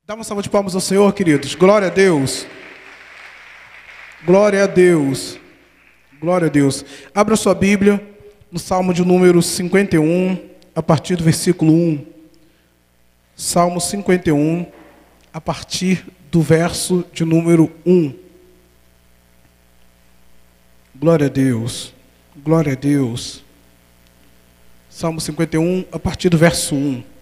Dá uma salva de palmas ao Senhor, queridos. Glória a Deus. Glória a Deus. Glória a Deus. Abra sua Bíblia no Salmo de número 51, a partir do versículo 1. Salmo 51, a partir do verso de número 1. Glória a Deus. Glória a Deus. Salmo 51, a partir do verso 1.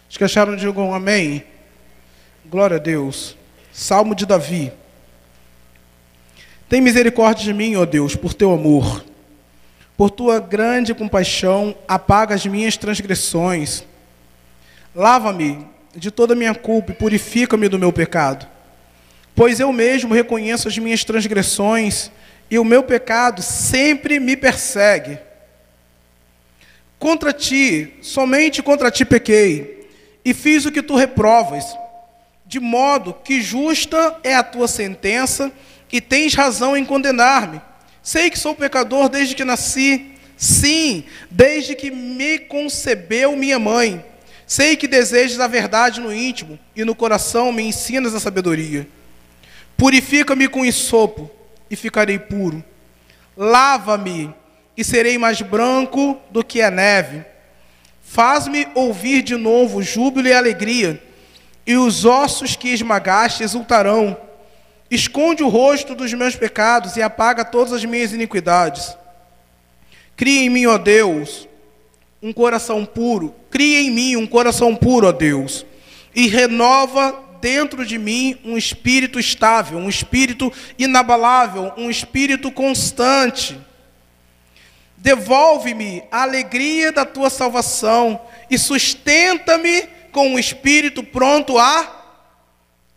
Os que acharam, digam amém. Glória a Deus. Salmo de Davi. Tem misericórdia de mim, ó Deus, por teu amor. Por tua grande compaixão, apaga as minhas transgressões. Lava-me de toda a minha culpa e purifica-me do meu pecado. Pois eu mesmo reconheço as minhas transgressões e o meu pecado sempre me persegue. Contra ti, somente contra ti pequei, e fiz o que tu reprovas, de modo que justa é a tua sentença, e tens razão em condenar-me. Sei que sou pecador desde que nasci, sim, desde que me concebeu minha mãe. Sei que desejas a verdade no íntimo, e no coração me ensinas a sabedoria. Purifica-me com hisopo, e ficarei puro. Lava-me, e serei mais branco do que a neve. Faz-me ouvir de novo júbilo e alegria, e os ossos que esmagaste exultarão. Esconde o rosto dos meus pecados e apaga todas as minhas iniquidades. Cria em mim, ó Deus, um coração puro. Cria em mim um coração puro, ó Deus, e renova dentro de mim um espírito estável, um espírito inabalável, um espírito constante. Devolve-me a alegria da tua salvação e sustenta-me com um espírito pronto a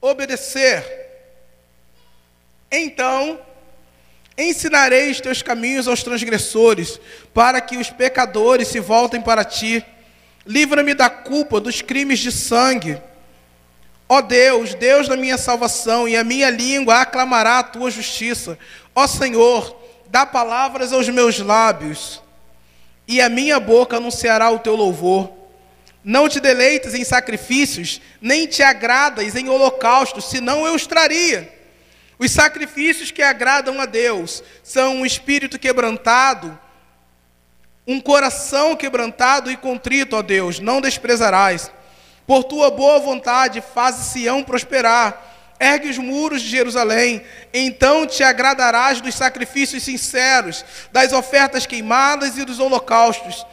obedecer. Então, ensinarei os teus caminhos aos transgressores, para que os pecadores se voltem para ti. Livra-me da culpa dos crimes de sangue. Ó Deus, Deus da minha salvação, e a minha língua aclamará a tua justiça. Ó Senhor, dá palavras aos meus lábios, e a minha boca anunciará o teu louvor. Não te deleites em sacrifícios, nem te agradas em holocaustos, senão eu os traria. Os sacrifícios que agradam a Deus são um espírito quebrantado, um coração quebrantado e contrito, ó Deus, não desprezarás. Por tua boa vontade, faze Sião prosperar. Ergue os muros de Jerusalém, então te agradarás dos sacrifícios sinceros, das ofertas queimadas e dos holocaustos,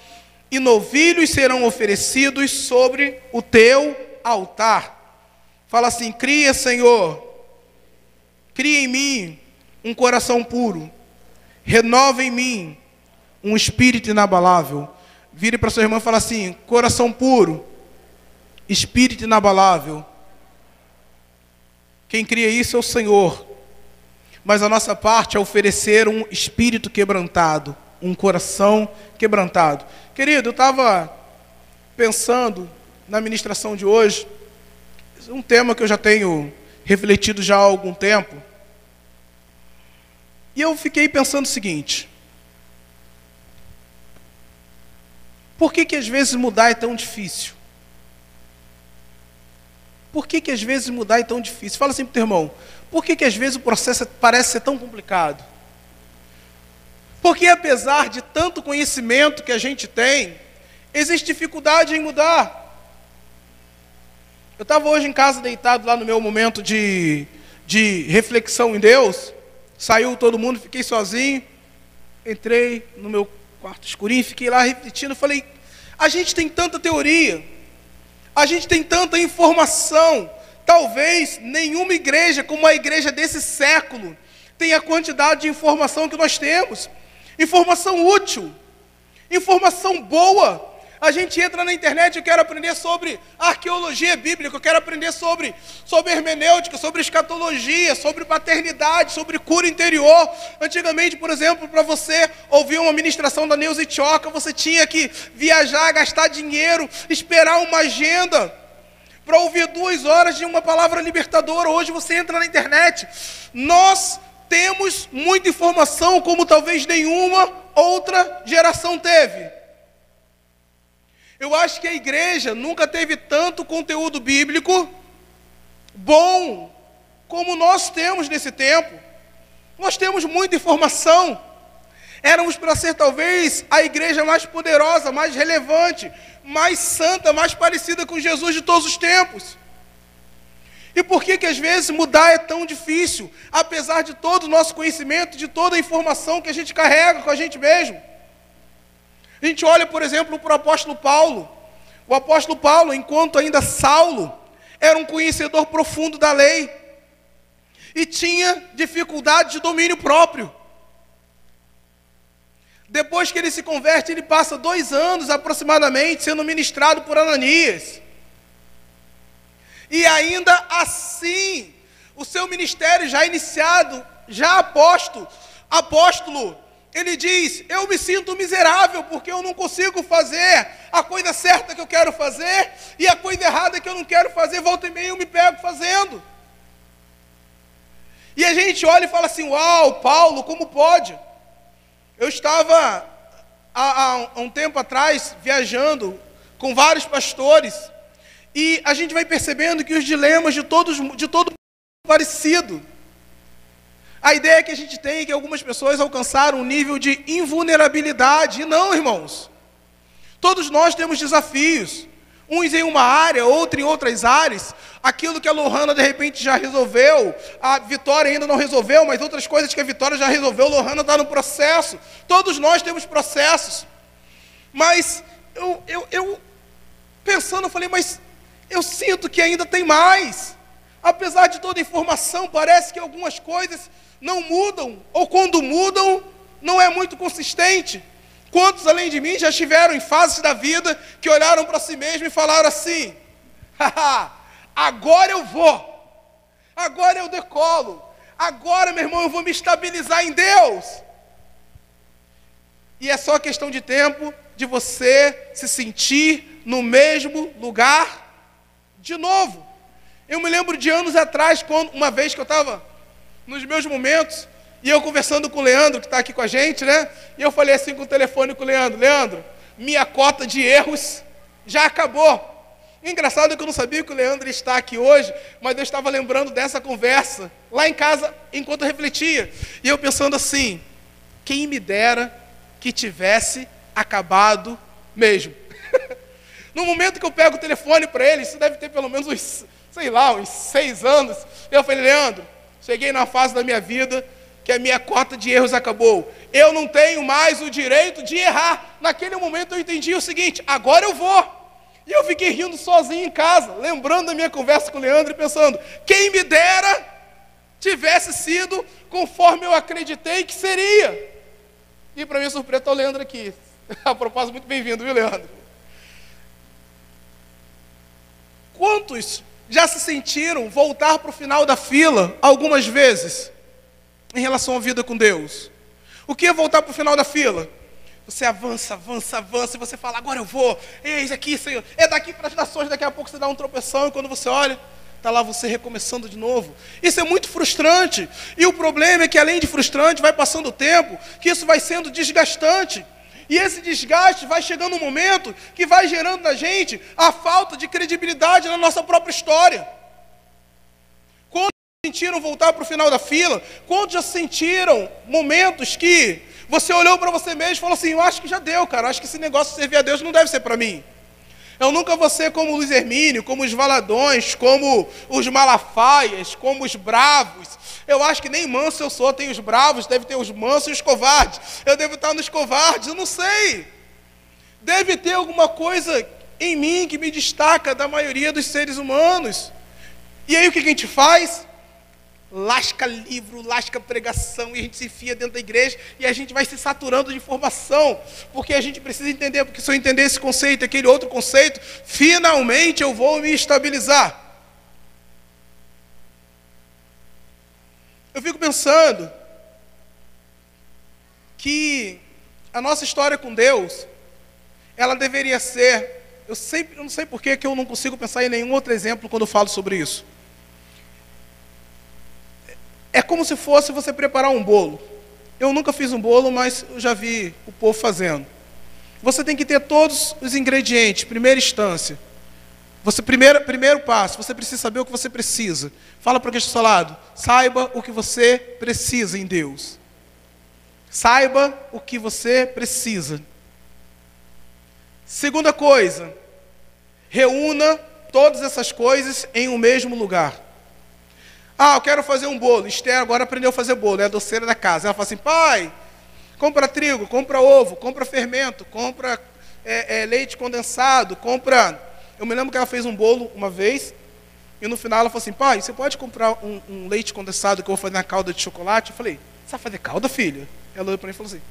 e novilhos serão oferecidos sobre o teu altar. Fala assim: cria, Senhor, cria em mim um coração puro, renova em mim um espírito inabalável. Vire para sua irmã e fala assim: coração puro, espírito inabalável. Quem cria isso é o Senhor, mas a nossa parte é oferecer um espírito quebrantado, um coração quebrantado. Querido, eu estava pensando na ministração de hoje, um tema que eu já tenho refletido já há algum tempo, e eu fiquei pensando o seguinte: por que às vezes mudar é tão difícil? Por que às vezes mudar é tão difícil? Fala assim para o teu irmão: por que às vezes o processo parece ser tão complicado? Porque apesar de tanto conhecimento que a gente tem, existe dificuldade em mudar. Eu estava hoje em casa deitado lá no meu momento de reflexão em Deus. Saiu todo mundo, fiquei sozinho. Entrei no meu quarto escurinho, fiquei lá refletindo. Falei: a gente tem tanta teoria, a gente tem tanta informação. Talvez nenhuma igreja, como a igreja desse século, tenha a quantidade de informação que nós temos. Informação útil, informação boa, A gente entra na internet, eu quero aprender sobre arqueologia bíblica, eu quero aprender sobre hermenêutica, sobre escatologia, sobre paternidade, sobre cura interior. Antigamente, por exemplo, para você ouvir uma ministração da Neuza Itioca, você tinha que viajar, gastar dinheiro, esperar uma agenda para ouvir 2 horas de uma palavra libertadora. Hoje você entra na internet. Nós temos muita informação como talvez nenhuma outra geração teve. Eu acho que a igreja nunca teve tanto conteúdo bíblico bom como nós temos nesse tempo. Nós temos muita informação. Éramos para ser talvez a igreja mais poderosa, mais relevante, mais santa, mais parecida com Jesus de todos os tempos. E por que às vezes mudar é tão difícil, apesar de todo o nosso conhecimento, de toda a informação que a gente carrega com a gente mesmo? A gente olha, por exemplo, para o apóstolo Paulo. O apóstolo Paulo, enquanto ainda Saulo, era um conhecedor profundo da lei e tinha dificuldade de domínio próprio. Depois que ele se converte, ele passa 2 anos aproximadamente sendo ministrado por Ananias. E ainda assim, o seu ministério já iniciado, já apóstolo, ele diz: eu me sinto miserável porque eu não consigo fazer a coisa certa que eu quero fazer e a coisa errada que eu não quero fazer, volta e meia eu me pego fazendo. E a gente olha e fala assim: uau, Paulo, como pode? Eu estava há um tempo atrás viajando com vários pastores e a gente vai percebendo que os dilemas de todo mundo parecido. A ideia que a gente tem é que algumas pessoas alcançaram um nível de invulnerabilidade. E não, irmãos. Todos nós temos desafios. Uns em uma área, outros em outras áreas. Aquilo que a Lohana de repente já resolveu, a Vitória ainda não resolveu, mas outras coisas que a Vitória já resolveu, a Lohana está no processo. Todos nós temos processos. Mas eu pensando, eu falei, mas eu sinto que ainda tem mais. Apesar de toda a informação, parece que algumas coisas não mudam, ou quando mudam, não é muito consistente. Quantos, além de mim, já estiveram em fases da vida que olharam para si mesmo e falaram assim: haha, agora eu vou, agora eu decolo, agora, meu irmão, eu vou me estabilizar em Deus. E é só questão de tempo de você se sentir no mesmo lugar de novo. Eu me lembro de anos atrás, uma vez que eu estava nos meus momentos, e eu conversando com o Leandro, que está aqui com a gente, né? E eu falei assim com o telefone com o Leandro: Leandro, minha cota de erros já acabou. Engraçado que eu não sabia que o Leandro está aqui hoje, mas eu estava lembrando dessa conversa, lá em casa, enquanto eu refletia. E eu pensando assim: quem me dera que tivesse acabado mesmo. No momento que eu pego o telefone para ele, isso deve ter pelo menos uns 6 anos, eu falei: Leandro, cheguei na fase da minha vida que a minha cota de erros acabou. Eu não tenho mais o direito de errar. Naquele momento eu entendi o seguinte: agora eu vou. E eu fiquei rindo sozinho em casa, lembrando da minha conversa com o Leandro e pensando: quem me dera tivesse sido conforme eu acreditei que seria. E para minha surpresa está o Leandro aqui. A propósito, muito bem-vindo, viu, Leandro? Quantos já se sentiram voltar para o final da fila algumas vezes em relação à vida com Deus? O que é voltar para o final da fila? Você avança, e você fala: agora eu vou, eis aqui, Senhor, é daqui para as nações. Daqui a pouco você dá um tropeção e quando você olha, está lá você recomeçando de novo. Isso é muito frustrante. E o problema é que, além de frustrante, vai passando o tempo, que isso vai sendo desgastante. E esse desgaste vai chegando um momento que vai gerando na gente a falta de credibilidade na nossa própria história. Quantos sentiram voltar para o final da fila? Quantos já sentiram momentos que você olhou para você mesmo e falou assim: eu acho que já deu, cara, acho que esse negócio de servir a Deus não deve ser para mim. Eu nunca vou ser como o Luiz Hermínio, como os Valadões, como os Malafaias, como os bravos. Eu acho que nem manso eu sou, tem os bravos, deve ter os mansos e os covardes. Eu devo estar nos covardes, eu não sei. Deve ter alguma coisa em mim que me destaca da maioria dos seres humanos. E aí o que a gente faz? lasca livro, lasca pregação, e a gente se enfia dentro da igreja, e a gente vai se saturando de informação, porque a gente precisa entender, porque se eu entender esse conceito, aquele outro conceito, finalmente eu vou me estabilizar. Eu fico pensando que a nossa história com Deus, ela deveria ser, eu não sei por que eu não consigo pensar em nenhum outro exemplo quando eu falo sobre isso. É como se fosse você preparar um bolo. Eu nunca fiz um bolo, mas eu já vi o povo fazendo. Você tem que ter todos os ingredientes, primeira instância. Primeiro passo, você precisa saber o que você precisa. Fala para quem está ao seu lado, saiba o que você precisa em Deus. Saiba o que você precisa. Segunda coisa, reúna todas essas coisas em um mesmo lugar. Ah, eu quero fazer um bolo. Esther agora aprendeu a fazer bolo, é a doceira da casa. Ela fala assim, pai, compra trigo, compra ovo, compra fermento, compra leite condensado, compra... Eu me lembro que ela fez um bolo uma vez, e no final ela falou assim, pai, você pode comprar um leite condensado que eu vou fazer na calda de chocolate? Eu falei, você vai fazer calda, filha? Ela olhou para mim e falou assim,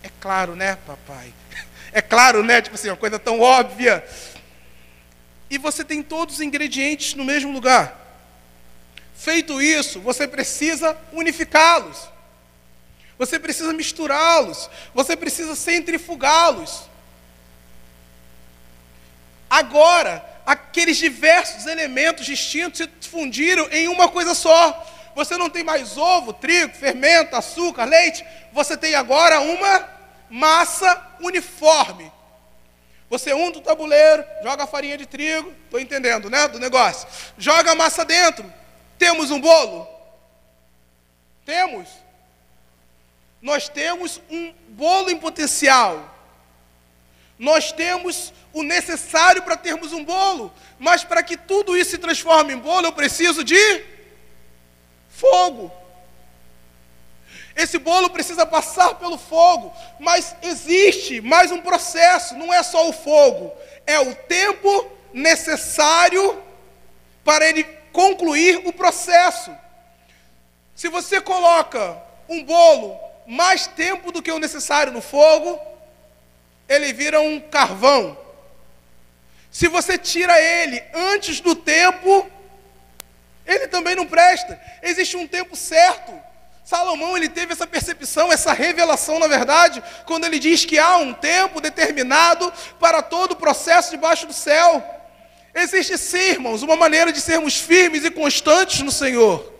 é claro, né, papai? É claro, né? Tipo assim, uma coisa tão óbvia. E você tem todos os ingredientes no mesmo lugar. Feito isso, você precisa unificá-los. Você precisa misturá-los. Você precisa centrifugá-los. Agora, aqueles diversos elementos distintos se fundiram em uma coisa só. Você não tem mais ovo, trigo, fermento, açúcar, leite. Você tem agora uma massa uniforme. Você unta o tabuleiro, joga a farinha de trigo, estou entendendo, né, do negócio. Joga a massa dentro. Temos um bolo? Temos. Nós temos um bolo em potencial. Nós temos o necessário para termos um bolo. Mas para que tudo isso se transforme em bolo, eu preciso de fogo. Esse bolo precisa passar pelo fogo. Mas existe mais um processo. Não é só o fogo. É o tempo necessário para ele concluir o processo. Se você coloca um bolo mais tempo do que o necessário no fogo, ele vira um carvão. Se você tira ele antes do tempo, ele também não presta. Existe um tempo certo. Salomão, ele teve essa percepção, essa revelação, na verdade, quando ele diz que há um tempo determinado para todo o processo debaixo do céu. Existe sim, irmãos, uma maneira de sermos firmes e constantes no Senhor.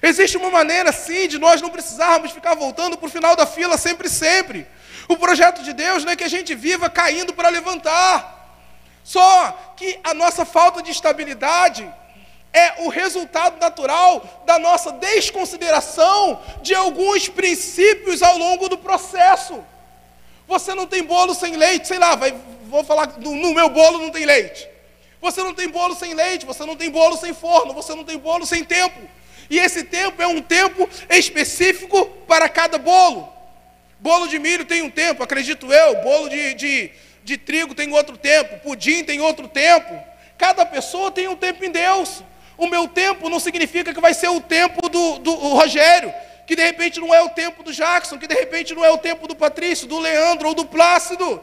Existe uma maneira, sim, de nós não precisarmos ficar voltando para o final da fila sempre. O projeto de Deus não é que a gente viva caindo para levantar. Só que a nossa falta de estabilidade é o resultado natural da nossa desconsideração de alguns princípios ao longo do processo. Você não tem bolo sem leite, sei lá, vou falar, no meu bolo não tem leite. Você não tem bolo sem leite, você não tem bolo sem forno, você não tem bolo sem tempo. E esse tempo é um tempo específico para cada bolo. Bolo de milho tem um tempo, acredito eu. Bolo de trigo tem outro tempo. Pudim tem outro tempo. Cada pessoa tem um tempo em Deus. O meu tempo não significa que vai ser o tempo do Rogério, que de repente não é o tempo do Jackson, que de repente não é o tempo do Patrício, do Leandro ou do Plácido.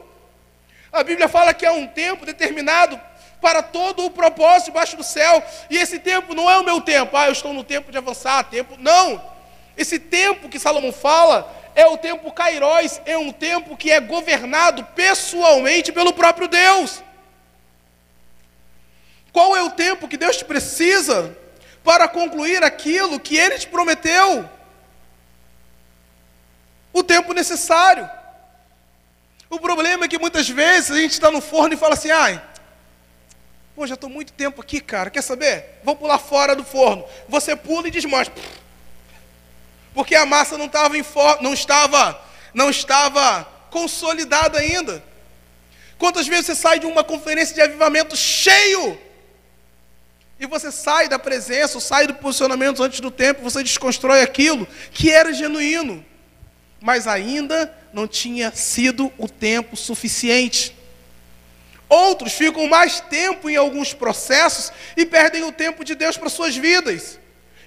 A Bíblia fala que há um tempo determinado para todo o propósito debaixo do céu. E esse tempo não é o meu tempo. Eu estou no tempo de avançar, tempo. Não. Esse tempo que Salomão fala é o tempo Kairos, é um tempo que é governado pessoalmente pelo próprio Deus. Qual é o tempo que Deus te precisa para concluir aquilo que Ele te prometeu? O tempo necessário. O problema é que muitas vezes a gente está no forno e fala assim, pô, já estou muito tempo aqui, cara, quer saber? Vou pular fora do forno. Você pula e desmancha. Porque a massa não estava consolidada ainda. Quantas vezes você sai de uma conferência de avivamento cheio, e você sai da presença, sai do posicionamento antes do tempo, você desconstrói aquilo que era genuíno, mas ainda não tinha sido o tempo suficiente. Outros ficam mais tempo em alguns processos e perdem o tempo de Deus para suas vidas.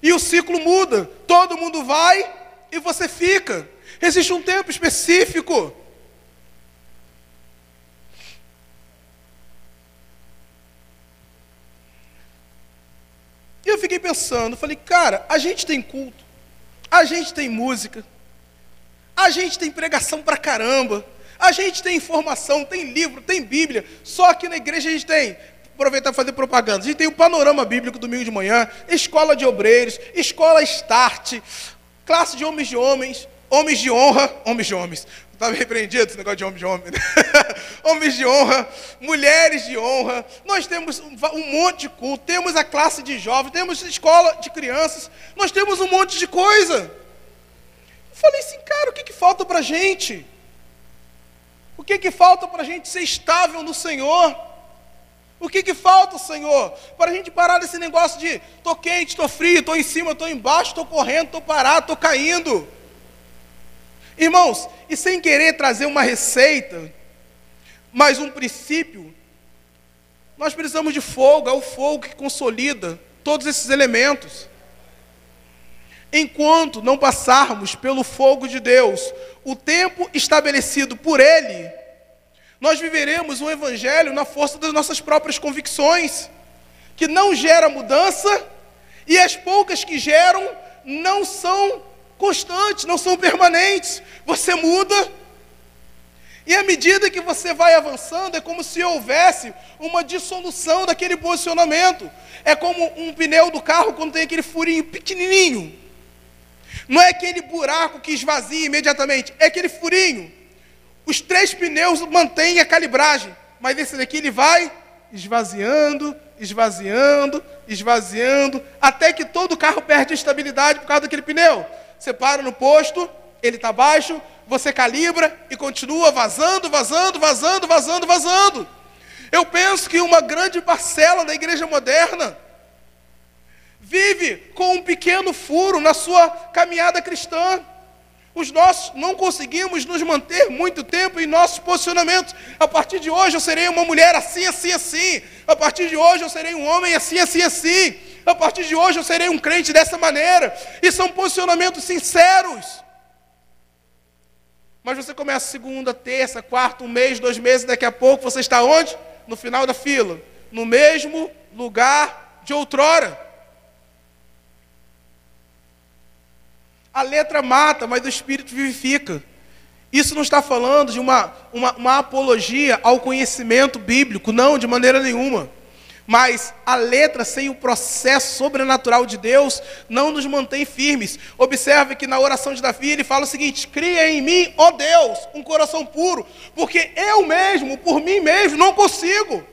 E o ciclo muda. Todo mundo vai e você fica. Existe um tempo específico. E eu fiquei pensando, falei, cara, a gente tem culto, a gente tem música, a gente tem pregação pra caramba, a gente tem informação, tem livro, tem Bíblia, só que na igreja a gente tem, aproveitar para fazer propaganda, a gente tem o Panorama Bíblico domingo de manhã, escola de obreiros, escola Start, classe de homens, homens de honra, homens de homens, estava repreendido esse negócio de homem, né? Homens de honra, mulheres de honra, nós temos um monte de culto, temos a classe de jovens, temos escola de crianças, nós temos um monte de coisa. Eu falei assim, cara, o que falta para a gente? O que falta para a gente ser estável no Senhor? O que falta, Senhor, para a gente parar desse negócio de estou quente, estou frio, estou em cima, estou embaixo, estou correndo, estou parado, estou caindo? Irmãos, e sem querer trazer uma receita, mas um princípio, nós precisamos de fogo, é o fogo que consolida todos esses elementos. Enquanto não passarmos pelo fogo de Deus, o tempo estabelecido por Ele, nós viveremos um evangelho na força das nossas próprias convicções, que não gera mudança, e as poucas que geram não são constantes, não são permanentes. Você muda, e à medida que você vai avançando, é como se houvesse uma dissolução daquele posicionamento. É como um pneu do carro quando tem aquele furinho pequenininho. Não é aquele buraco que esvazia imediatamente, é aquele furinho. Os 3 pneus mantêm a calibragem, mas esse daqui ele vai esvaziando, esvaziando, esvaziando, até que todo o carro perde a estabilidade por causa daquele pneu. Você para no posto, ele está baixo, você calibra e continua vazando, vazando, vazando, vazando, vazando. Eu penso que uma grande parcela da igreja moderna vive com um pequeno furo na sua caminhada cristã. Os nossos não conseguimos nos manter muito tempo em nossos posicionamentos. A partir de hoje eu serei uma mulher assim, assim, assim. A partir de hoje eu serei um homem assim, assim, assim. A partir de hoje eu serei um crente dessa maneira. E são posicionamentos sinceros. Mas você começa segunda, terça, quarta, um mês, 2 meses, daqui a pouco você está onde? No final da fila. No mesmo lugar de outrora. A letra mata, mas o Espírito vivifica. Isso não está falando de uma apologia ao conhecimento bíblico, não, de maneira nenhuma. Mas a letra sem o processo sobrenatural de Deus não nos mantém firmes. Observe que na oração de Davi ele fala o seguinte: cria em mim, ó Deus, um coração puro, porque eu mesmo, por mim mesmo, não consigo.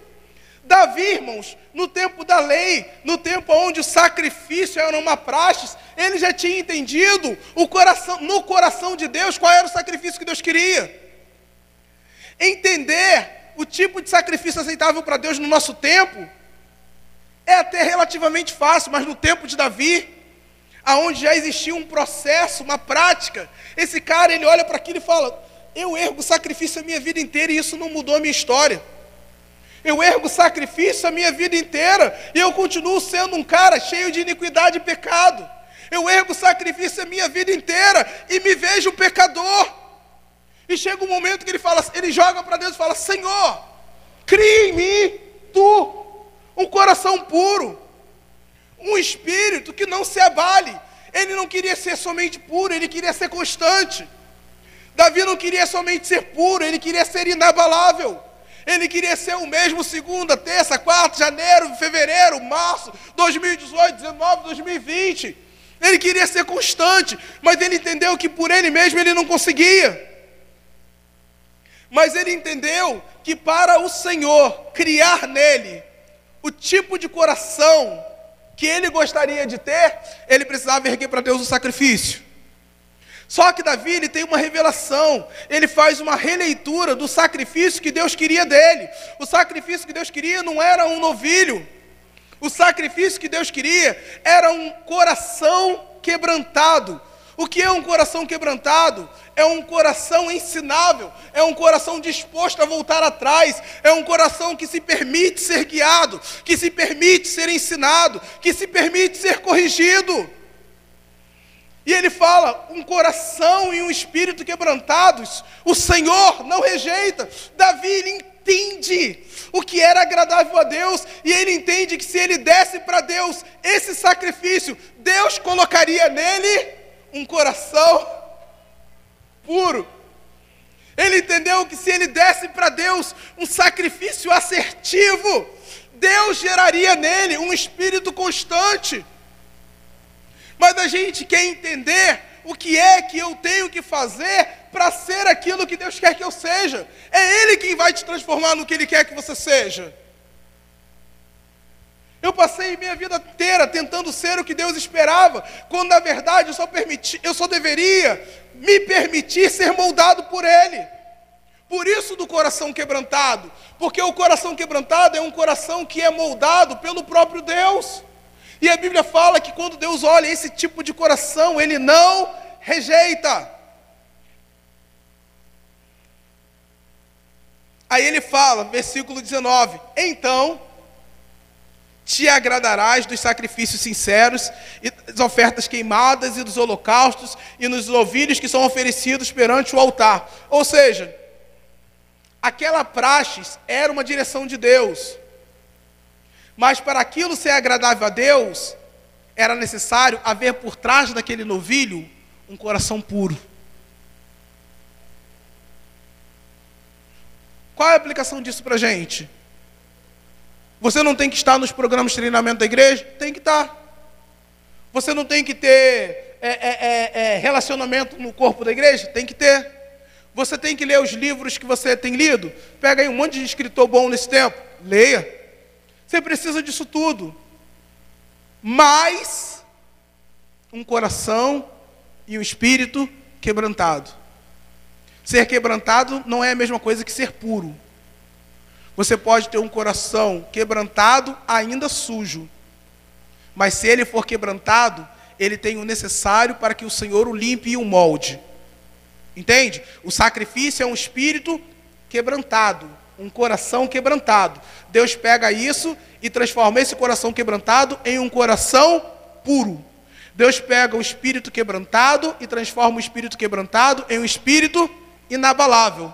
Davi, irmãos, no tempo da lei, no tempo onde o sacrifício era uma praxe, ele já tinha entendido no coração de Deus qual era o sacrifício que Deus queria. Entender o tipo de sacrifício aceitável para Deus no nosso tempo é até relativamente fácil, mas no tempo de Davi, aonde já existia um processo, uma prática, esse cara ele olha para aquilo e fala: eu ergo sacrifício a minha vida inteira e isso não mudou a minha história. Eu ergo sacrifício a minha vida inteira e eu continuo sendo um cara cheio de iniquidade e pecado. Eu ergo sacrifício a minha vida inteira e me vejo pecador. E chega um momento que ele joga para Deus e fala: Senhor, cria em mim, tu, um coração puro, um espírito que não se abale. Ele não queria ser somente puro, ele queria ser constante. Davi não queria somente ser puro, ele queria ser inabalável. Ele queria ser o mesmo segunda, terça, quarta, janeiro, fevereiro, março, 2018, 19, 2020. Ele queria ser constante, mas ele entendeu que por ele mesmo ele não conseguia. Mas ele entendeu que para o Senhor criar nele o tipo de coração que ele gostaria de ter, ele precisava erguer para Deus o sacrifício. Só que Davi, ele tem uma revelação, ele faz uma releitura do sacrifício que Deus queria dele. O sacrifício que Deus queria não era um novilho. O sacrifício que Deus queria era um coração quebrantado. O que é um coração quebrantado? É um coração ensinável, é um coração disposto a voltar atrás, é um coração que se permite ser guiado, que se permite ser ensinado, que se permite ser corrigido. E ele fala, um coração e um espírito quebrantados, o Senhor não rejeita. Davi, ele entende o que era agradável a Deus, e ele entende que se ele desse para Deus esse sacrifício, Deus colocaria nele um coração puro. Ele entendeu que se ele desse para Deus um sacrifício assertivo, Deus geraria nele um espírito constante. Mas a gente quer entender o que é que eu tenho que fazer para ser aquilo que Deus quer que eu seja. É Ele quem vai te transformar no que Ele quer que você seja. Eu passei minha vida inteira tentando ser o que Deus esperava, quando na verdade eu só deveria me permitir ser moldado por Ele. Por isso do coração quebrantado, porque o coração quebrantado é um coração que é moldado pelo próprio Deus. E a Bíblia fala que quando Deus olha esse tipo de coração, Ele não rejeita. Aí ele fala, versículo 19: então te agradarás dos sacrifícios sinceros, e das ofertas queimadas, e dos holocaustos, e nos novilhos que são oferecidos perante o altar. Ou seja, aquela praxes era uma direção de Deus. Mas para aquilo ser agradável a Deus, era necessário haver por trás daquele novilho um coração puro. Qual é a aplicação disso para a gente? Você não tem que estar nos programas de treinamento da igreja? Tem que estar. Você não tem que ter relacionamento no corpo da igreja? Tem que ter. Você tem que ler os livros que você tem lido? Pega aí um monte de escritor bom nesse tempo, leia. Você precisa disso tudo. Mas um coração e um espírito quebrantado. Ser quebrantado não é a mesma coisa que ser puro. Você pode ter um coração quebrantado ainda sujo, mas se ele for quebrantado, ele tem o necessário para que o Senhor o limpe e o molde. Entende? O sacrifício é um espírito quebrantado, um coração quebrantado. Deus pega isso e transforma esse coração quebrantado em um coração puro. Deus pega o espírito quebrantado e transforma o espírito quebrantado em um espírito inabalável.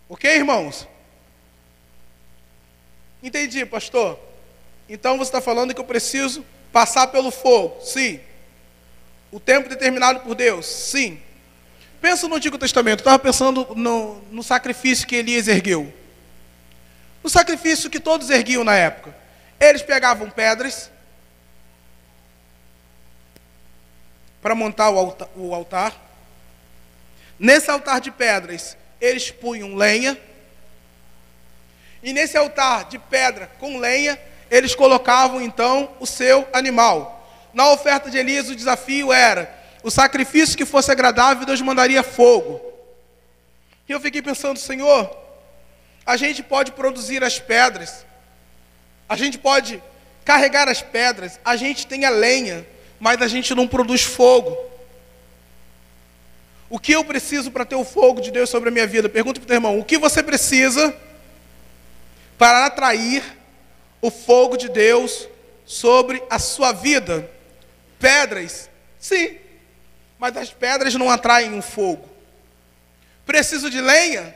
Ok, irmãos? Entendi, pastor. Então você está falando que eu preciso passar pelo fogo? Sim. O tempo determinado por Deus? Sim. Pensa no Antigo Testamento. Eu estava pensando no sacrifício que Elias ergueu. No sacrifício que todos erguiam na época. Eles pegavam pedras para montar o altar. Nesse altar de pedras, eles punham lenha. E nesse altar de pedra com lenha, eles colocavam então o seu animal. Na oferta de Elias, o desafio era: o sacrifício que fosse agradável, Deus mandaria fogo. E eu fiquei pensando, Senhor, a gente pode produzir as pedras, a gente pode carregar as pedras, a gente tem a lenha, mas a gente não produz fogo. O que eu preciso para ter o fogo de Deus sobre a minha vida? Pergunta para o teu irmão, o que você precisa para atrair o fogo de Deus sobre a sua vida? Pedras? Sim. Mas as pedras não atraem um fogo. Preciso de lenha?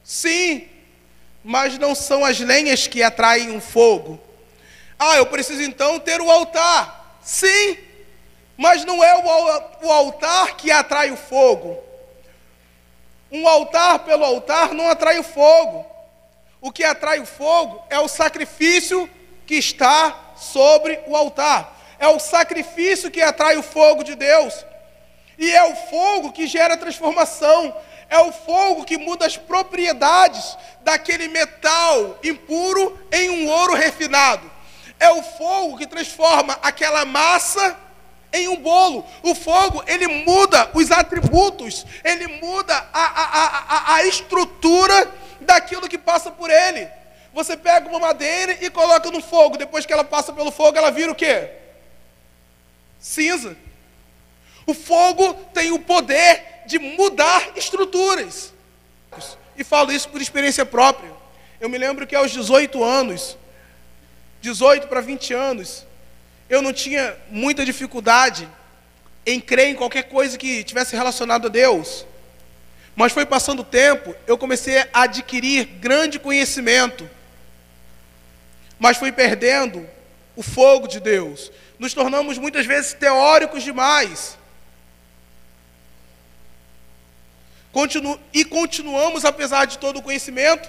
Sim. Mas não são as lenhas que atraem um fogo. Ah, eu preciso então ter o altar. Sim. Mas não é o altar que atrai o fogo. Um altar pelo altar não atrai o fogo. O que atrai o fogo é o sacrifício que está sobre o altar. É o sacrifício que atrai o fogo de Deus. E é o fogo que gera transformação. É o fogo que muda as propriedades daquele metal impuro em um ouro refinado. É o fogo que transforma aquela massa em um bolo. O fogo, ele muda os atributos, ele muda a estrutura daquilo que passa por ele. Você pega uma madeira e coloca no fogo, depois que ela passa pelo fogo, ela vira o quê? Cinza. O fogo tem o poder de mudar estruturas. E falo isso por experiência própria. Eu me lembro que aos 18 anos, 18 para 20 anos, eu não tinha muita dificuldade em crer em qualquer coisa que tivesse relacionado a Deus. Mas foi passando o tempo, eu comecei a adquirir grande conhecimento. Mas fui perdendo o fogo de Deus. Nos tornamos muitas vezes teóricos demais. Continuamos, apesar de todo o conhecimento,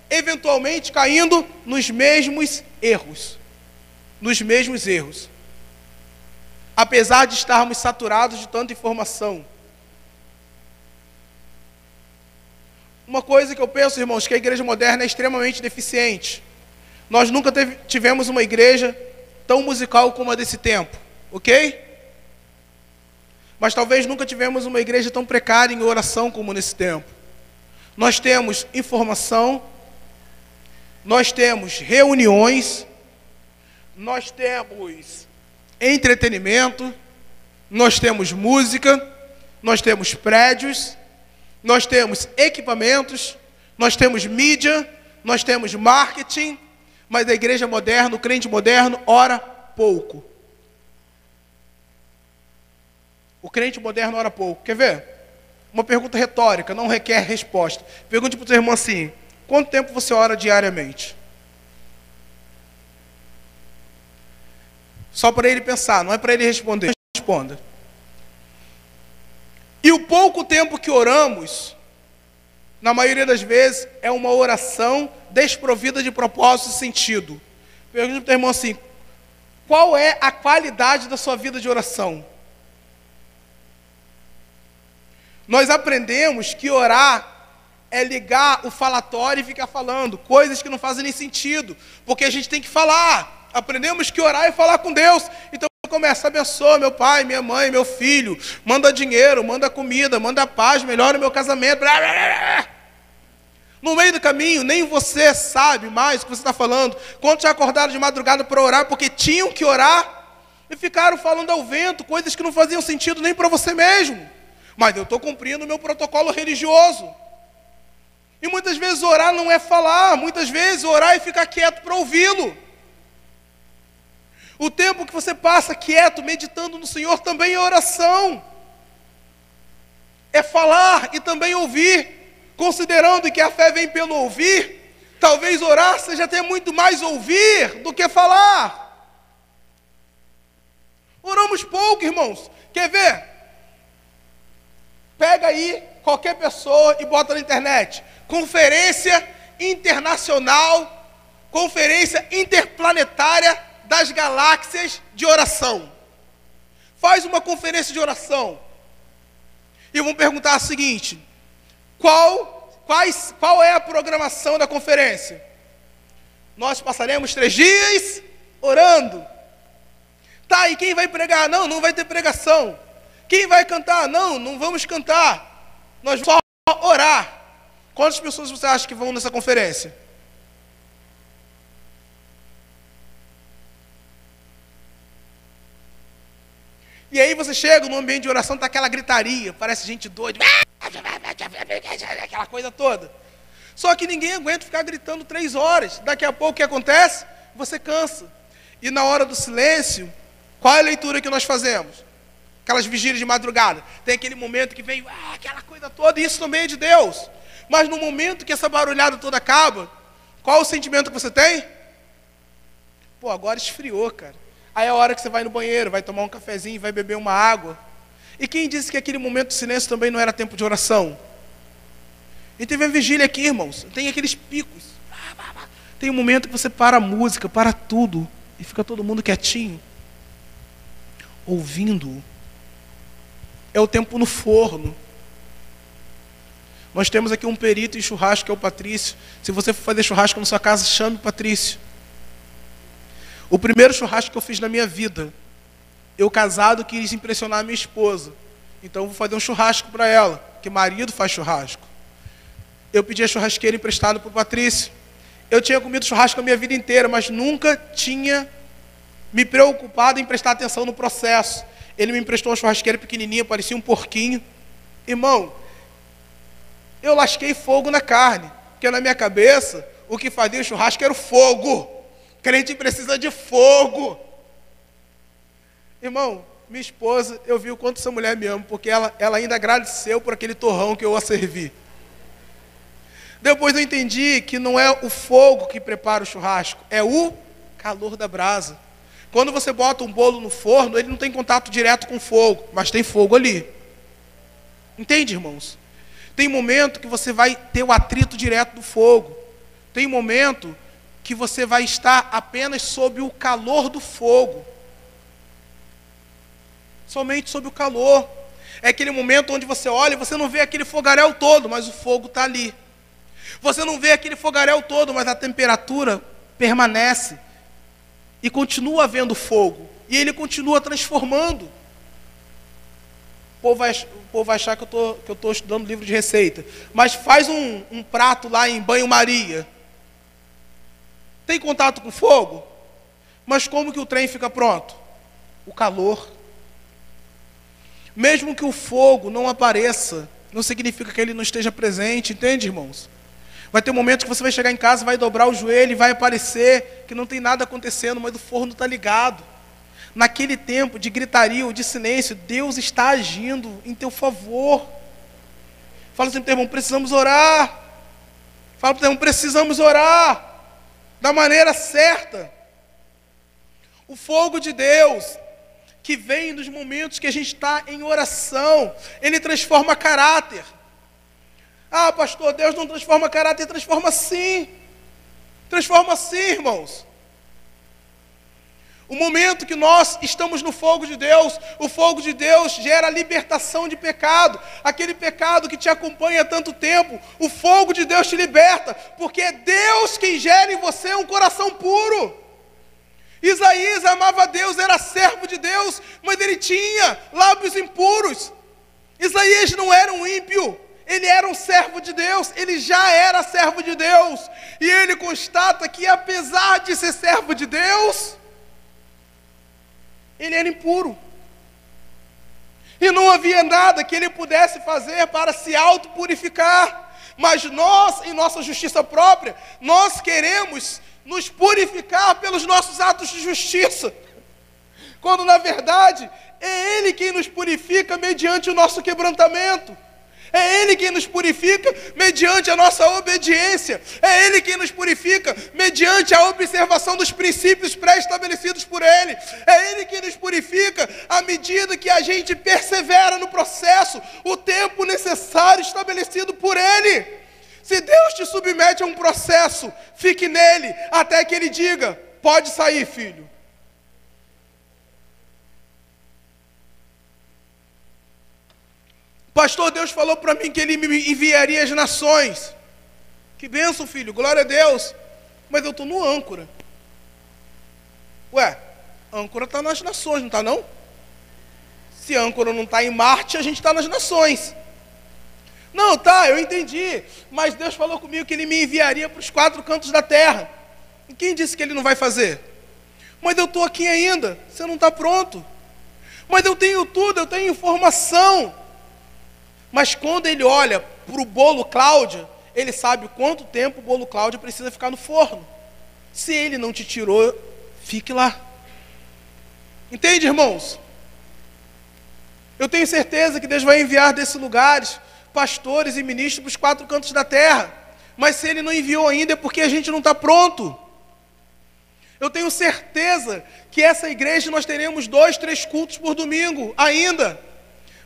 eventualmente caindo nos mesmos erros. Nos mesmos erros. Apesar de estarmos saturados de tanta informação. Uma coisa que eu penso, irmãos, que a igreja moderna é extremamente deficiente. Nós nunca tivemos uma igreja tão musical como a desse tempo, ok? Mas talvez nunca tivemos uma igreja tão precária em oração como nesse tempo. Nós temos informação, nós temos reuniões, nós temos entretenimento, nós temos música, nós temos prédios, nós temos equipamentos, nós temos mídia, nós temos marketing, mas a igreja moderna, o crente moderno, ora pouco. O crente moderno ora pouco. Quer ver? Uma pergunta retórica, não requer resposta. Pergunte para o seu irmão assim: quanto tempo você ora diariamente? Só para ele pensar, não é para ele responder. Responda. E o pouco tempo que oramos, na maioria das vezes, é uma oração desprovida de propósito e sentido. Pergunta para o teu irmão assim: qual é a qualidade da sua vida de oração? Nós aprendemos que orar é ligar o falatório e ficar falando coisas que não fazem nem sentido, porque a gente tem que falar. Aprendemos que orar é falar com Deus. Então começa: abençoa meu pai, minha mãe, meu filho, manda dinheiro, manda comida, manda paz, melhora o meu casamento. Blá, blá, blá. No meio do caminho, nem você sabe mais o que você está falando. Quantos já acordaram de madrugada para orar porque tinham que orar e ficaram falando ao vento coisas que não faziam sentido nem para você mesmo. Mas eu estou cumprindo o meu protocolo religioso. E muitas vezes orar não é falar, muitas vezes orar é ficar quieto para ouvi-lo. O tempo que você passa quieto, meditando no Senhor, também é oração. É falar e também ouvir. Considerando que a fé vem pelo ouvir, talvez orar seja até muito mais ouvir do que falar. Oramos pouco, irmãos. Quer ver? Pega aí qualquer pessoa e bota na internet: Conferência Internacional, Conferência Interplanetária das Galáxias de Oração. Faz uma conferência de oração. E vamos perguntar o seguinte: qual é a programação da conferência? Nós passaremos 3 dias orando. Tá, e quem vai pregar? Não, não vai ter pregação. Quem vai cantar? Não, não vamos cantar. Nós vamos só orar. Quantas pessoas você acha que vão nessa conferência? E aí você chega no ambiente de oração, está aquela gritaria, parece gente doida, aquela coisa toda. Só que ninguém aguenta ficar gritando 3 horas. Daqui a pouco o que acontece? Você cansa. E na hora do silêncio, qual é a leitura que nós fazemos? Aquelas vigílias de madrugada. Tem aquele momento que vem aquela coisa toda, e isso também é de Deus. Mas no momento que essa barulhada toda acaba, qual é o sentimento que você tem? Pô, agora esfriou, cara. Aí é a hora que você vai no banheiro, vai tomar um cafezinho, vai beber uma água. E quem disse que aquele momento de silêncio também não era tempo de oração? E teve a vigília aqui, irmãos. Tem aqueles picos. Tem um momento que você para a música, para tudo, e fica todo mundo quietinho, ouvindo. É o tempo no forno. Nós temos aqui um perito em churrasco, que é o Patrício. Se você for fazer churrasco na sua casa, chame o Patrício. O primeiro churrasco que eu fiz na minha vida, eu casado quis impressionar a minha esposa. Então eu vou fazer um churrasco para ela, porque marido faz churrasco. Eu pedi a churrasqueira emprestada para o Patrício. Eu tinha comido churrasco a minha vida inteira, mas nunca tinha me preocupado em prestar atenção no processo. Ele me emprestou uma churrasqueira pequenininha, parecia um porquinho. Irmão, eu lasquei fogo na carne, porque na minha cabeça, o que fazia o churrasco era o fogo. Crente precisa de fogo. Irmão, minha esposa, eu vi o quanto essa mulher me ama, porque ela ainda agradeceu por aquele torrão que eu a servi. Depois eu entendi que não é o fogo que prepara o churrasco, é o calor da brasa. Quando você bota um bolo no forno, ele não tem contato direto com o fogo, mas tem fogo ali. Entende, irmãos? Tem momento que você vai ter o atrito direto do fogo. Tem momento que você vai estar apenas sob o calor do fogo. Somente sob o calor. É aquele momento onde você olha e você não vê aquele fogaréu todo, mas o fogo está ali. Você não vê aquele fogaréu todo, mas a temperatura permanece. E continua havendo fogo. E ele continua transformando. O povo vai achar que eu estou estudando livro de receita. Mas faz um prato lá em banho-maria. Tem contato com fogo? Mas como que o trem fica pronto? O calor. Mesmo que o fogo não apareça, não significa que ele não esteja presente, entende, irmãos? Vai ter momentos que você vai chegar em casa, vai dobrar o joelho e vai aparecer que não tem nada acontecendo, mas o forno está ligado. Naquele tempo de gritaria ou de silêncio, Deus está agindo em teu favor. Fala assim, irmão, precisamos orar. Fala para o irmão, precisamos orar da maneira certa. O fogo de Deus, que vem nos momentos que a gente está em oração, ele transforma caráter. Ah, pastor, Deus não transforma caráter, transforma sim. Transforma sim, irmãos. O momento que nós estamos no fogo de Deus, o fogo de Deus gera libertação de pecado. Aquele pecado que te acompanha há tanto tempo, o fogo de Deus te liberta, porque é Deus quem gera em você um coração puro. Isaías amava Deus, era servo de Deus, mas ele tinha lábios impuros. Isaías não era um ímpio, ele era um servo de Deus, ele já era servo de Deus. E ele constata que apesar de ser servo de Deus, ele era impuro. E não havia nada que ele pudesse fazer para se autopurificar. Mas nós, em nossa justiça própria, nós queremos nos purificar pelos nossos atos de justiça. Quando na verdade, é Ele quem nos purifica mediante o nosso quebrantamento. É Ele quem nos purifica mediante a nossa obediência. É Ele quem nos purifica mediante a observação dos princípios pré-estabelecidos por Ele. É Ele quem nos purifica à medida que a gente persevera no processo, o tempo necessário estabelecido por Ele. Se Deus te submete a um processo, fique nele até que Ele diga, pode sair, filho. Pastor, Deus falou para mim que Ele me enviaria às nações. Que bênção, filho, glória a Deus. Mas eu estou no âncora. Ué, âncora está nas nações, não está não? Se âncora não está em Marte, a gente está nas nações. Não, tá, eu entendi. Mas Deus falou comigo que Ele me enviaria para os 4 cantos da terra. E quem disse que Ele não vai fazer? Mas eu estou aqui ainda, você não está pronto. Mas eu tenho tudo, eu tenho informação. Mas quando ele olha para o bolo Cláudia, ele sabe quanto tempo o bolo Cláudia precisa ficar no forno. Se ele não te tirou, fique lá. Entende, irmãos? Eu tenho certeza que Deus vai enviar desses lugares pastores e ministros para os 4 cantos da terra. Mas se Ele não enviou ainda é porque a gente não está pronto. Eu tenho certeza que essa igreja nós teremos 2, 3 cultos por domingo ainda.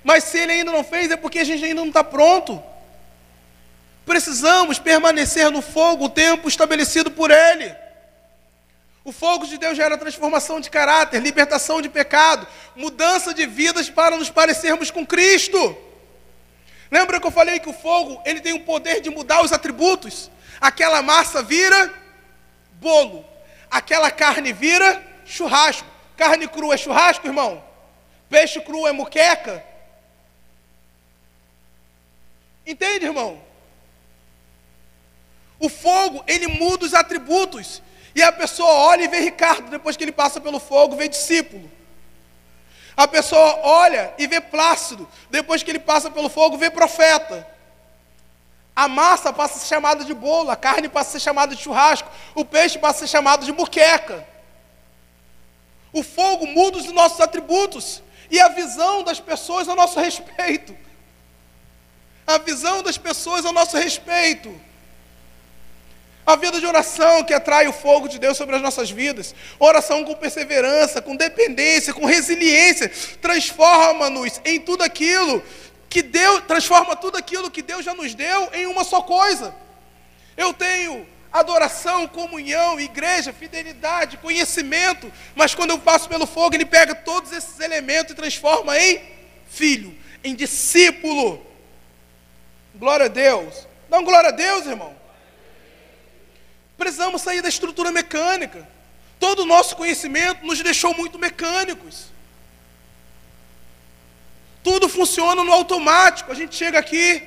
Mas se Ele ainda não fez, é porque a gente ainda não está pronto. Precisamos permanecer no fogo o tempo estabelecido por Ele. O fogo de Deus gera transformação de caráter, libertação de pecado, mudança de vidas para nos parecermos com Cristo. Lembra que eu falei que o fogo, ele tem o poder de mudar os atributos? Aquela massa vira bolo. Aquela carne vira churrasco. Carne crua é churrasco, irmão? Peixe cru é muqueca? Entende, irmão? O fogo, ele muda os atributos. E a pessoa olha e vê Ricardo, depois que ele passa pelo fogo, vê discípulo. A pessoa olha e vê Plácido, depois que ele passa pelo fogo, vê profeta. A massa passa a ser chamada de bolo, a carne passa a ser chamada de churrasco, o peixe passa a ser chamado de muqueca. O fogo muda os nossos atributos e a visão das pessoas a nosso respeito. A visão das pessoas a nosso respeito. A vida de oração que atrai o fogo de Deus sobre as nossas vidas. Oração com perseverança, com dependência, com resiliência. Transforma-nos em tudo aquilo que Deus, transforma tudo aquilo que Deus já nos deu em uma só coisa. Eu tenho adoração, comunhão, igreja, fidelidade, conhecimento, mas quando eu passo pelo fogo, Ele pega todos esses elementos e transforma em filho, em discípulo. Glória a Deus. Dá um glória a Deus, irmão. Precisamos sair da estrutura mecânica. Todo o nosso conhecimento nos deixou muito mecânicos. Tudo funciona no automático. A gente chega aqui,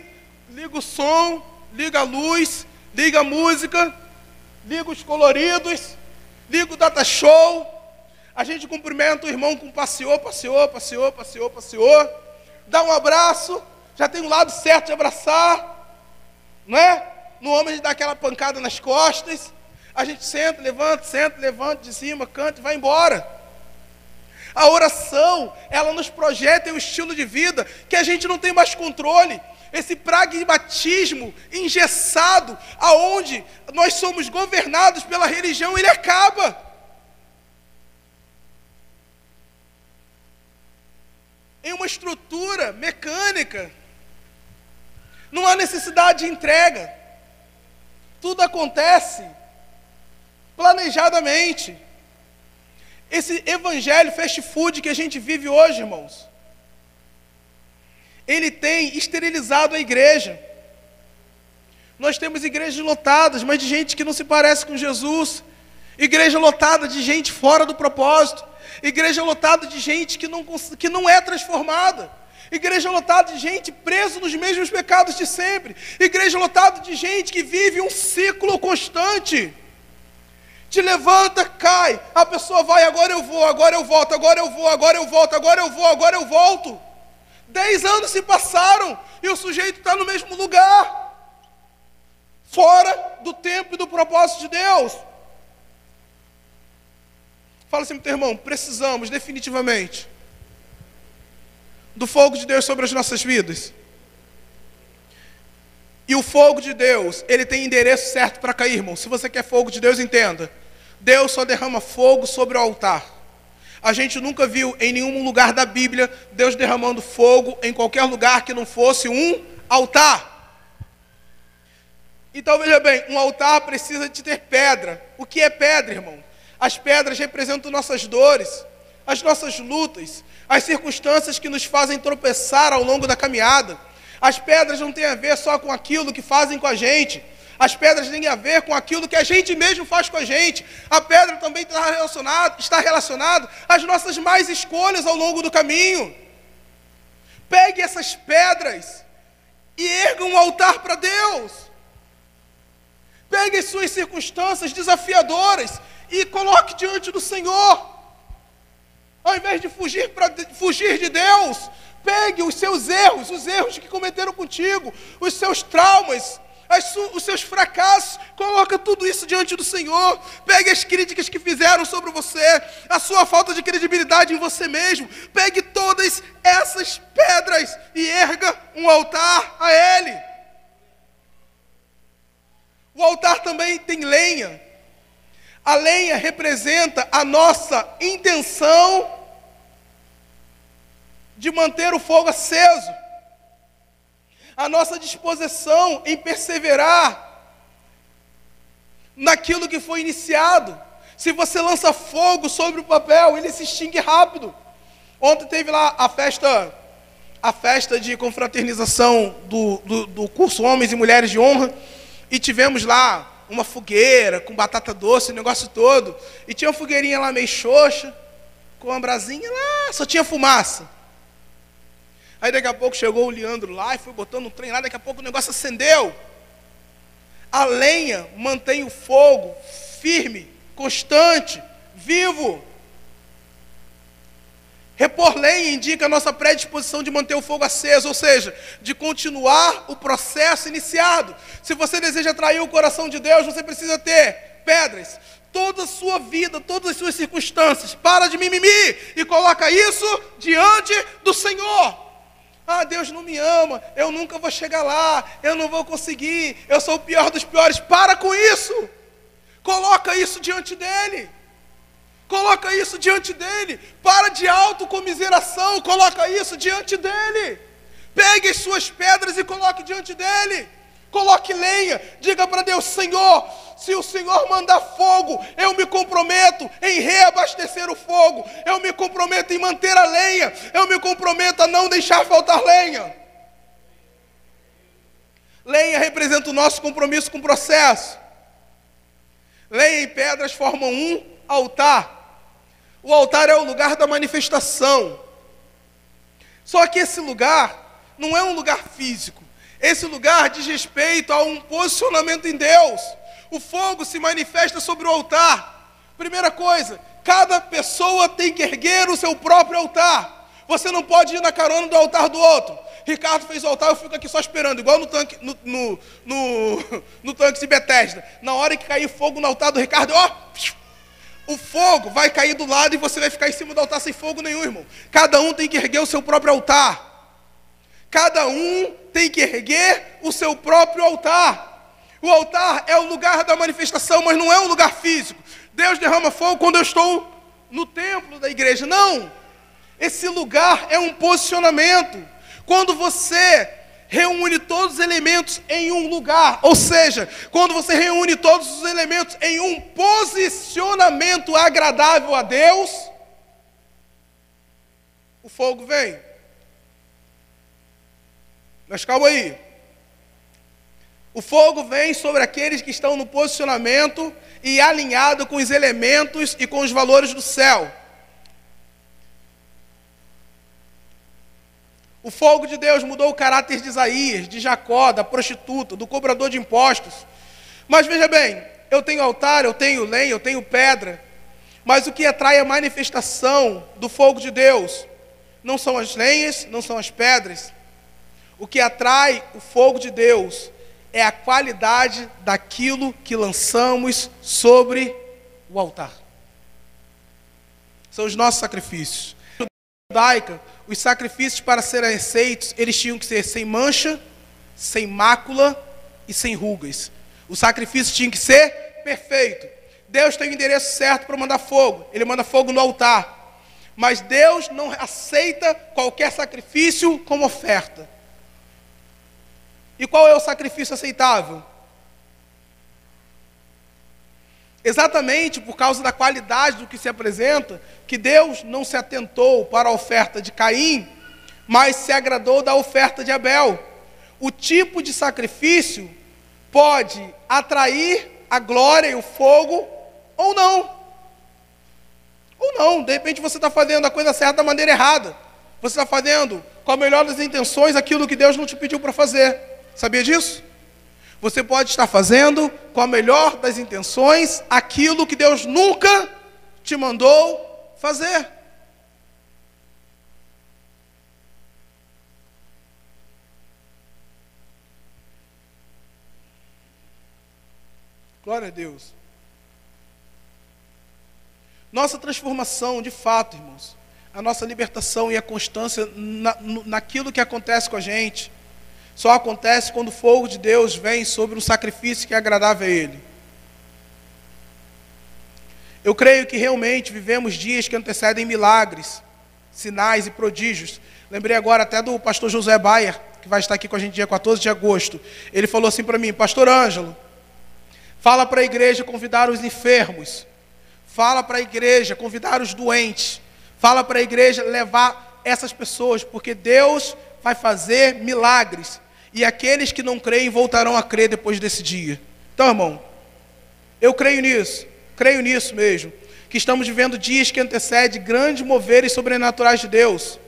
liga o som, liga a luz, liga a música, liga os coloridos, liga o data show. A gente cumprimenta o irmão com passeou. Dá um abraço, já tem um lado certo de abraçar, não é? No homem a gente dá aquela pancada nas costas, a gente senta, levanta de cima, canta e vai embora. A oração, ela nos projeta em um estilo de vida que a gente não tem mais controle. Esse pragmatismo engessado, aonde nós somos governados pela religião, ele acaba. Em uma estrutura mecânica, não há necessidade de entrega. Tudo acontece planejadamente. Esse evangelho fast food que a gente vive hoje, irmãos, ele tem esterilizado a igreja. Nós temos igrejas lotadas, mas de gente que não se parece com Jesus. Igreja lotada de gente fora do propósito. Igreja lotada de gente que não é transformada. Igreja lotada de gente presa nos mesmos pecados de sempre. Igreja lotada de gente que vive um ciclo constante. Te levanta, cai. A pessoa vai, agora eu vou, agora eu volto, agora eu vou, agora eu volto, agora eu vou, agora eu volto. 10 anos se passaram e o sujeito está no mesmo lugar. Fora do tempo e do propósito de Deus. Fala assim, meu irmão, precisamos definitivamente do fogo de Deus sobre as nossas vidas. E o fogo de Deus, ele tem endereço certo para cair, irmão. Se você quer fogo de Deus, entenda. Deus só derrama fogo sobre o altar. A gente nunca viu em nenhum lugar da Bíblia Deus derramando fogo em qualquer lugar que não fosse um altar. Então veja bem, um altar precisa de ter pedra. O que é pedra, irmão? As pedras representam nossas dores, as nossas lutas, as circunstâncias que nos fazem tropeçar ao longo da caminhada. As pedras não têm a ver só com aquilo que fazem com a gente. As pedras têm a ver com aquilo que a gente mesmo faz com a gente. A pedra também está relacionada às nossas más escolhas ao longo do caminho. Pegue essas pedras e erga um altar para Deus. Pegue as suas circunstâncias desafiadoras e coloque diante do Senhor. Ao invés de fugir de Deus, pegue os seus erros, os erros que cometeram contigo, os seus traumas, os seus fracassos, coloca tudo isso diante do Senhor. Pegue as críticas que fizeram sobre você, a sua falta de credibilidade em você mesmo. Pegue todas essas pedras e erga um altar a Ele. O altar também tem lenha. A lenha representa a nossa intenção de manter o fogo aceso, a nossa disposição em perseverar naquilo que foi iniciado. Se você lança fogo sobre o papel, ele se extingue rápido. Ontem teve lá a festa de confraternização do curso Homens e Mulheres de Honra, e tivemos lá uma fogueira com batata doce, o negócio todo, e tinha uma fogueirinha lá meio xoxa, com uma brasinha lá, só tinha fumaça. Aí daqui a pouco chegou o Leandro lá e foi botando um trem lá, daqui a pouco o negócio acendeu. A lenha mantém o fogo firme, constante, vivo. Repor lenha indica a nossa predisposição de manter o fogo aceso, ou seja, de continuar o processo iniciado. Se você deseja atrair o coração de Deus, você precisa ter pedras, toda a sua vida, todas as suas circunstâncias. Para de mimimi e coloca isso diante do Senhor. Ah, Deus não me ama, eu nunca vou chegar lá, eu não vou conseguir, eu sou o pior dos piores. Para com isso. Coloca isso diante dele. Coloca isso diante dele. Para de autocomiseração. Coloca isso diante dele. Pegue as suas pedras e coloque diante dele. Coloque lenha. Diga para Deus: Senhor, se o Senhor mandar fogo, eu me comprometo em reabastecer o fogo. Eu me comprometo em manter a lenha. Eu me comprometo a não deixar faltar lenha. Lenha representa o nosso compromisso com o processo. Lenha e pedras formam um altar. O altar é o lugar da manifestação. Só que esse lugar não é um lugar físico. Esse lugar diz respeito a um posicionamento em Deus. O fogo se manifesta sobre o altar. Primeira coisa, cada pessoa tem que erguer o seu próprio altar. Você não pode ir na carona do altar do outro. Ricardo fez o altar, eu fico aqui só esperando, igual no tanque, no tanque de Betesda. Na hora que cair fogo no altar do Ricardo, ó, o fogo vai cair do lado e você vai ficar em cima do altar sem fogo nenhum, irmão. Cada um tem que erguer o seu próprio altar. Cada um tem que erguer o seu próprio altar. O altar é o lugar da manifestação, mas não é um lugar físico. Deus derrama fogo quando eu estou no templo da igreja. Não. Esse lugar é um posicionamento. Quando você reúne todos os elementos em um lugar, ou seja, quando você reúne todos os elementos em um posicionamento agradável a Deus, o fogo vem. Mas calma aí. O fogo vem sobre aqueles que estão no posicionamento e alinhado com os elementos e com os valores do céu. O fogo de Deus mudou o caráter de Isaías, de Jacó, da prostituta, do cobrador de impostos. Mas veja bem, eu tenho altar, eu tenho lenha, eu tenho pedra. Mas o que atrai a manifestação do fogo de Deus não são as lenhas, não são as pedras. O que atrai o fogo de Deus é a qualidade daquilo que lançamos sobre o altar. São os nossos sacrifícios. Na judaica, os sacrifícios para serem aceitos, eles tinham que ser sem mancha, sem mácula e sem rugas. O sacrifício tinha que ser perfeito. Deus tem o endereço certo para mandar fogo. Ele manda fogo no altar. Mas Deus não aceita qualquer sacrifício como oferta. E qual é o sacrifício aceitável? Exatamente por causa da qualidade do que se apresenta, que Deus não se atentou para a oferta de Caim, mas se agradou da oferta de Abel. O tipo de sacrifício pode atrair a glória e o fogo, ou não. Ou não, de repente você está fazendo a coisa certa da maneira errada. Você está fazendo com a melhor das intenções aquilo que Deus não te pediu para fazer. Sabia disso? Você pode estar fazendo com a melhor das intenções aquilo que Deus nunca te mandou fazer. Glória a Deus. Nossa transformação, de fato, irmãos, a nossa libertação e a constância naquilo que acontece com a gente, só acontece quando o fogo de Deus vem sobre um sacrifício que é agradável a Ele. Eu creio que realmente vivemos dias que antecedem milagres, sinais e prodígios. Lembrei agora até do pastor José Bayer, que vai estar aqui com a gente dia 14 de agosto. Ele falou assim para mim: Pastor Ângelo, fala para a igreja convidar os enfermos. Fala para a igreja convidar os doentes. Fala para a igreja levar essas pessoas, porque Deus vai fazer milagres. E aqueles que não creem voltarão a crer depois desse dia. Então, irmão, eu creio nisso mesmo, que estamos vivendo dias que antecedem grandes moveres sobrenaturais de Deus.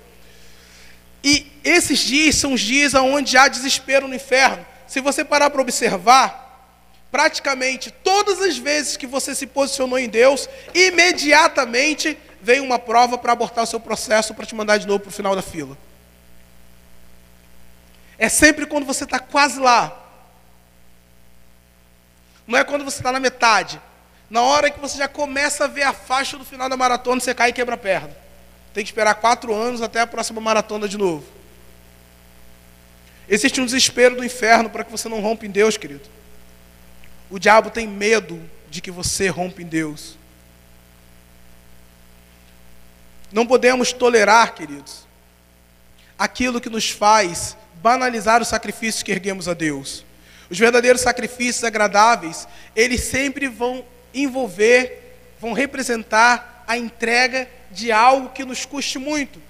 E esses dias são os dias onde há desespero no inferno. Se você parar para observar, praticamente todas as vezes que você se posicionou em Deus, imediatamente vem uma prova para abortar o seu processo, para te mandar de novo para o final da fila. É sempre quando você está quase lá. Não é quando você está na metade. Na hora que você já começa a ver a faixa do final da maratona, você cai e quebra a perna. Tem que esperar 4 anos até a próxima maratona de novo. Existe um desespero do inferno para que você não rompa em Deus, querido. O diabo tem medo de que você rompa em Deus. Não podemos tolerar, queridos, aquilo que nos faz banalizar os sacrifícios que erguemos a Deus. Os verdadeiros sacrifícios agradáveis, eles sempre vão envolver, vão representar a entrega de algo que nos custe muito.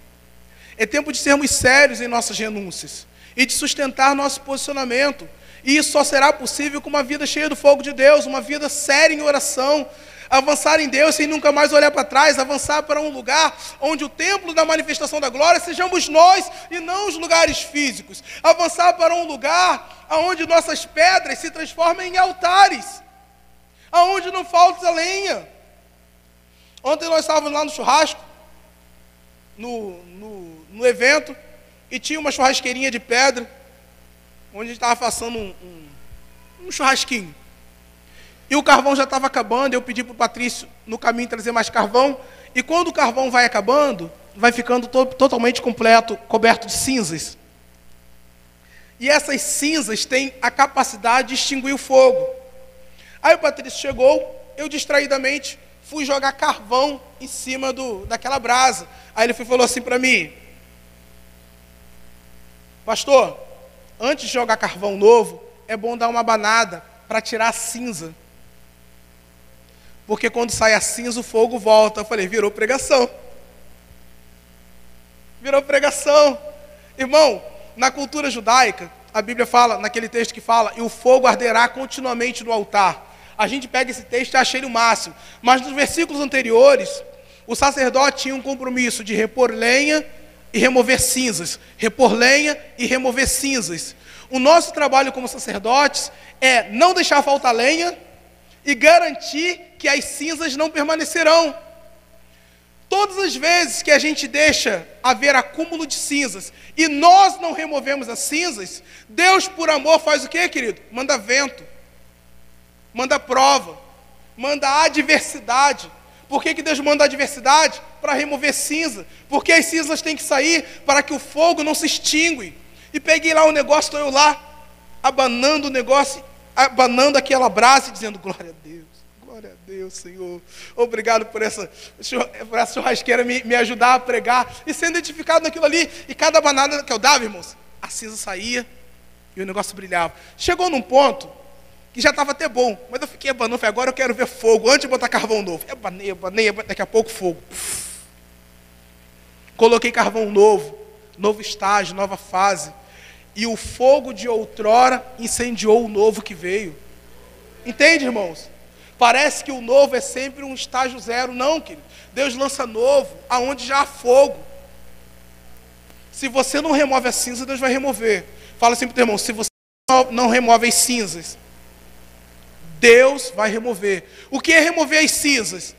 É tempo de sermos sérios em nossas renúncias e de sustentar nosso posicionamento. E isso só será possível com uma vida cheia do fogo de Deus, uma vida séria em oração, avançar em Deus sem nunca mais olhar para trás, avançar para um lugar onde o templo da manifestação da glória sejamos nós e não os lugares físicos. Avançar para um lugar onde nossas pedras se transformem em altares, aonde não falta lenha. Ontem nós estávamos lá no churrasco, no evento, e tinha uma churrasqueirinha de pedra, onde a gente estava passando um churrasquinho. E o carvão já estava acabando, eu pedi para o Patrício no caminho trazer mais carvão, e quando o carvão vai acabando, vai ficando totalmente completo, coberto de cinzas. E essas cinzas têm a capacidade de extinguir o fogo. Aí o Patrício chegou, eu distraidamente fui jogar carvão em cima daquela brasa. Aí ele falou assim para mim: pastor, antes de jogar carvão novo, é bom dar uma abanada para tirar a cinza. Porque quando sai a cinza, o fogo volta. Eu falei, virou pregação. Virou pregação. Irmão, na cultura judaica, a Bíblia fala, naquele texto que fala, e o fogo arderá continuamente no altar. A gente pega esse texto e acha ele o máximo. Mas nos versículos anteriores, o sacerdote tinha um compromisso de repor lenha e remover cinzas. Repor lenha e remover cinzas. O nosso trabalho como sacerdotes é não deixar faltar lenha e garantir que as cinzas não permanecerão. Todas as vezes que a gente deixa haver acúmulo de cinzas e nós não removemos as cinzas, Deus, por amor, faz o quê, querido? Manda vento, manda prova, manda adversidade. Por que Deus manda adversidade? Para remover cinza. Porque as cinzas têm que sair para que o fogo não se extingue. E peguei lá o negócio, estou eu lá, abanando o negócio, abanando aquela brasa e dizendo, glória a Deus, Senhor. Obrigado por essa churrasqueira me ajudar a pregar e sendo identificado naquilo ali. E cada abanada que eu dava, irmãos, a cinza saía e o negócio brilhava. Chegou num ponto que já estava até bom, mas eu fiquei abanando, falei, agora eu quero ver fogo, antes de botar carvão novo. Abanei, daqui a pouco fogo. Coloquei carvão novo, novo estágio, nova fase. E o fogo de outrora incendiou o novo que veio. Entende, irmãos? Parece que o novo é sempre um estágio zero. Não, querido. Deus lança novo aonde já há fogo. Se você não remove a cinza, Deus vai remover. Fala assim para o teu irmão, se você não remove as cinzas, Deus vai remover. O que é remover as cinzas?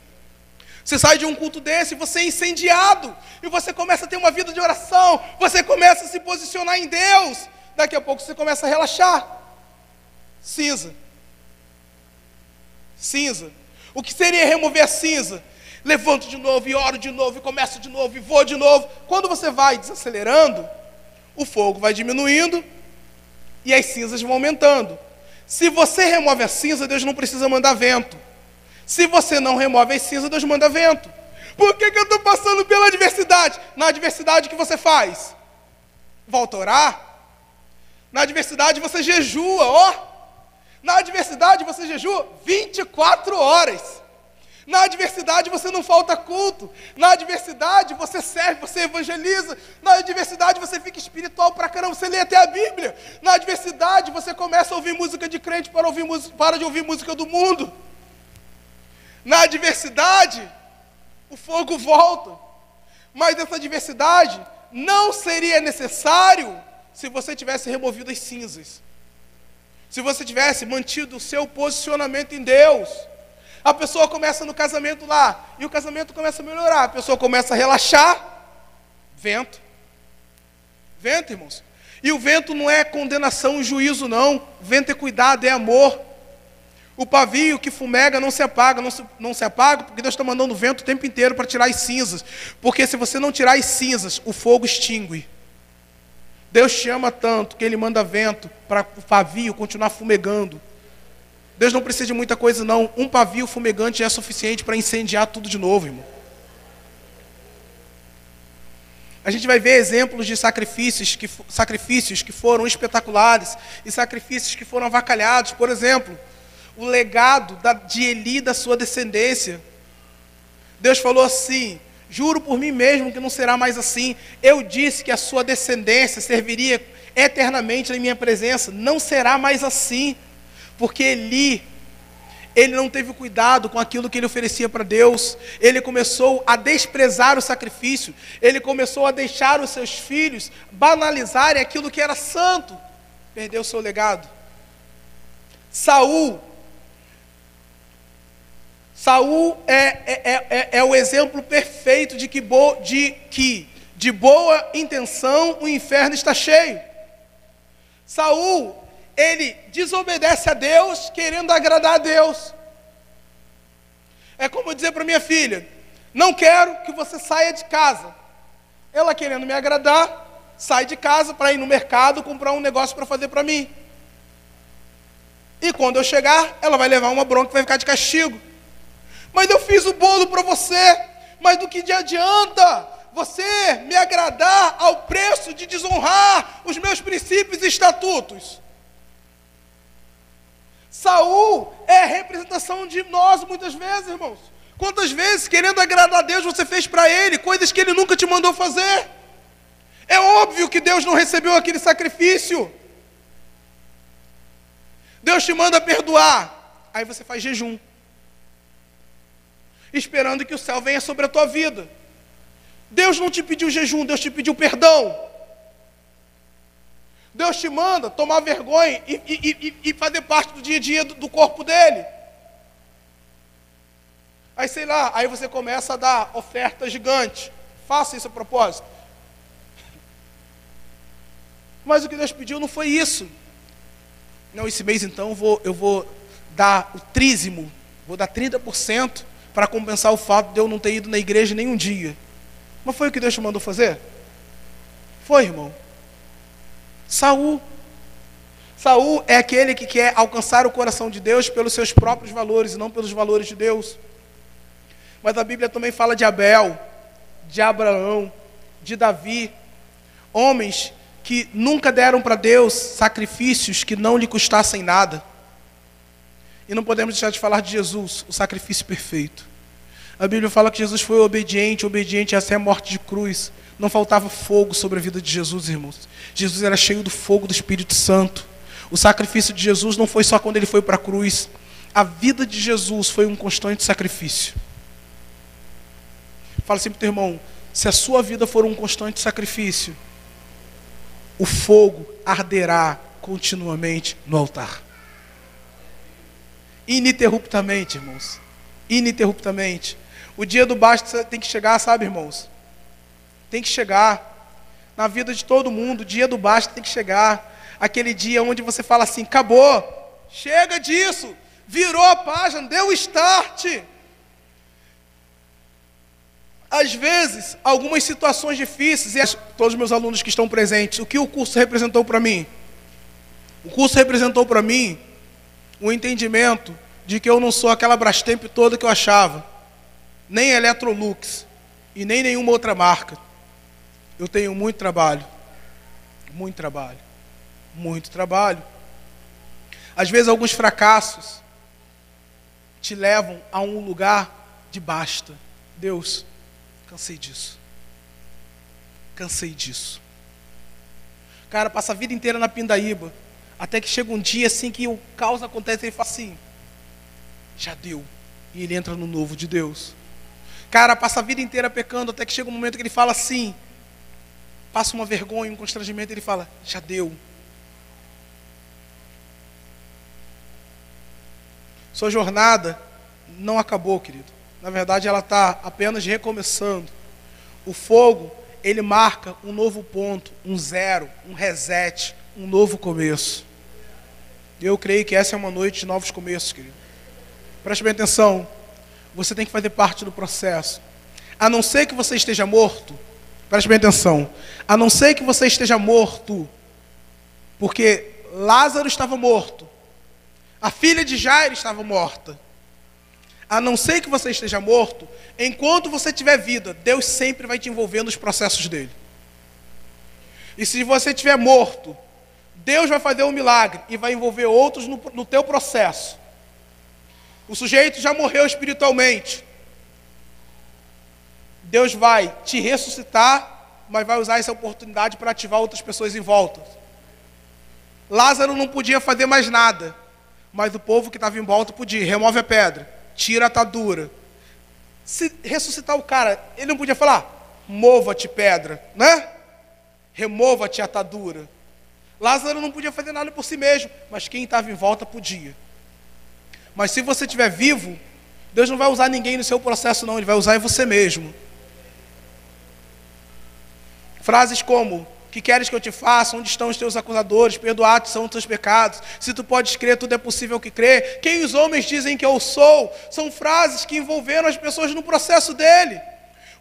Você sai de um culto desse, você é incendiado, e você começa a ter uma vida de oração, você começa a se posicionar em Deus, daqui a pouco você começa a relaxar. Cinza. Cinza. O que seria remover a cinza? Levanto de novo, e oro de novo, e começo de novo, e vou de novo. Quando você vai desacelerando, o fogo vai diminuindo, e as cinzas vão aumentando. Se você remove a cinza, Deus não precisa mandar vento. Se você não remove as cinzas, Deus manda vento. Por que eu estou passando pela adversidade? Na adversidade, o que você faz? Volta a orar. Na adversidade você jejua, ó. Na adversidade você jejua 24 horas. Na adversidade você não falta culto. Na adversidade você serve, você evangeliza. Na adversidade você fica espiritual pra caramba, você lê até a Bíblia. Na adversidade você começa a ouvir música de crente para de ouvir música do mundo. Na adversidade, o fogo volta. Mas essa adversidade não seria necessário se você tivesse removido as cinzas. Se você tivesse mantido o seu posicionamento em Deus. A pessoa começa no casamento lá, e o casamento começa a melhorar. A pessoa começa a relaxar. Vento. Vento, irmãos. E o vento não é condenação e juízo, não. O vento é cuidado, é amor. O pavio que fumega não se apaga, não se apaga, porque Deus está mandando vento o tempo inteiro para tirar as cinzas. Porque se você não tirar as cinzas, o fogo extingue. Deus te ama tanto que Ele manda vento para o pavio continuar fumegando. Deus não precisa de muita coisa não. Um pavio fumegante é suficiente para incendiar tudo de novo, irmão. A gente vai ver exemplos de sacrifícios que foram espetaculares e sacrifícios que foram avacalhados. Por exemplo, o legado de Eli e da sua descendência. Deus falou assim: juro por mim mesmo que não será mais assim. Eu disse que a sua descendência serviria eternamente na minha presença. Não será mais assim. Porque Eli, ele não teve cuidado com aquilo que ele oferecia para Deus. Ele começou a desprezar o sacrifício. Ele começou a deixar os seus filhos banalizarem aquilo que era santo. Perdeu o seu legado. Saul é o exemplo perfeito de que de boa intenção o inferno está cheio. Saul, ele desobedece a Deus querendo agradar a Deus. É como dizer para minha filha: não quero que você saia de casa. Ela querendo me agradar, sai de casa para ir no mercado comprar um negócio para fazer para mim. E quando eu chegar, ela vai levar uma bronca e vai ficar de castigo. Mas eu fiz o bolo para você. Mas do que adianta você me agradar ao preço de desonrar os meus princípios e estatutos? Saul é a representação de nós muitas vezes, irmãos. Quantas vezes, querendo agradar a Deus, você fez para Ele coisas que Ele nunca te mandou fazer? É óbvio que Deus não recebeu aquele sacrifício. Deus te manda perdoar, aí você faz jejum, esperando que o céu venha sobre a tua vida. Deus não te pediu jejum, Deus te pediu perdão. Deus te manda tomar vergonha e fazer parte do dia a dia do corpo dele. Aí sei lá, aí você começa a dar oferta gigante. Faça isso a propósito. Mas o que Deus pediu não foi isso. Não, esse mês então eu vou dar o trízimo, vou dar 30% para compensar o fato de eu não ter ido na igreja nenhum dia. Mas foi o que Deus te mandou fazer? Foi, irmão. Saul é aquele que quer alcançar o coração de Deus pelos seus próprios valores e não pelos valores de Deus. Mas a Bíblia também fala de Abel, de Abraão, de Davi, homens que nunca deram para Deus sacrifícios que não lhe custassem nada. E não podemos deixar de falar de Jesus, o sacrifício perfeito. A Bíblia fala que Jesus foi obediente até a morte de cruz. Não faltava fogo sobre a vida de Jesus, irmãos. Jesus era cheio do fogo do Espírito Santo. O sacrifício de Jesus não foi só quando ele foi para a cruz. A vida de Jesus foi um constante sacrifício. Fala assim para o teu irmão: se a sua vida for um constante sacrifício, o fogo arderá continuamente no altar. Ininterruptamente, irmãos. Ininterruptamente. O dia do basta tem que chegar, sabe, irmãos? Tem que chegar. Na vida de todo mundo, o dia do basta tem que chegar. Aquele dia onde você fala assim: acabou, chega disso, virou a página, deu o start. Às vezes, algumas situações difíceis, e todos os meus alunos que estão presentes, o que o curso representou para mim? O curso representou para mim o entendimento de que eu não sou aquela Brastemp toda que eu achava, nem Electrolux e nem nenhuma outra marca. Eu tenho muito trabalho, muito trabalho, muito trabalho. Às vezes alguns fracassos te levam a um lugar de basta. Deus, cansei disso. Cansei disso. O cara passa a vida inteira na pindaíba, até que chega um dia assim que o caos acontece e ele fala assim: já deu. E ele entra no novo de Deus. O cara passa a vida inteira pecando, até que chega um momento que ele fala assim, passa uma vergonha, um constrangimento, e ele fala: já deu. Sua jornada não acabou, querido. Na verdade, ela está apenas recomeçando. O fogo, ele marca um novo ponto, um zero, um reset, um novo começo. Eu creio que essa é uma noite de novos começos, querido. Preste bem atenção. Você tem que fazer parte do processo. A não ser que você esteja morto, preste bem atenção. A não ser que você esteja morto, porque Lázaro estava morto, a filha de Jairo estava morta. A não ser que você esteja morto, enquanto você tiver vida, Deus sempre vai te envolver nos processos dele. E se você estiver morto, Deus vai fazer um milagre e vai envolver outros no teu processo. O sujeito já morreu espiritualmente. Deus vai te ressuscitar, mas vai usar essa oportunidade para ativar outras pessoas em volta. Lázaro não podia fazer mais nada, mas o povo que estava em volta podia. Remove a pedra, tira a atadura. Se ressuscitar o cara, ele não podia falar, mova-te pedra, né? Remova-te a atadura. Lázaro não podia fazer nada por si mesmo, mas quem estava em volta podia. Mas se você estiver vivo, Deus não vai usar ninguém no seu processo não, Ele vai usar em você mesmo. Frases como, que queres que eu te faça? Onde estão os teus acusadores? Perdoados são os teus pecados. Se tu podes crer, tudo é possível que crê. Quem os homens dizem que eu sou? São frases que envolveram as pessoas no processo dele.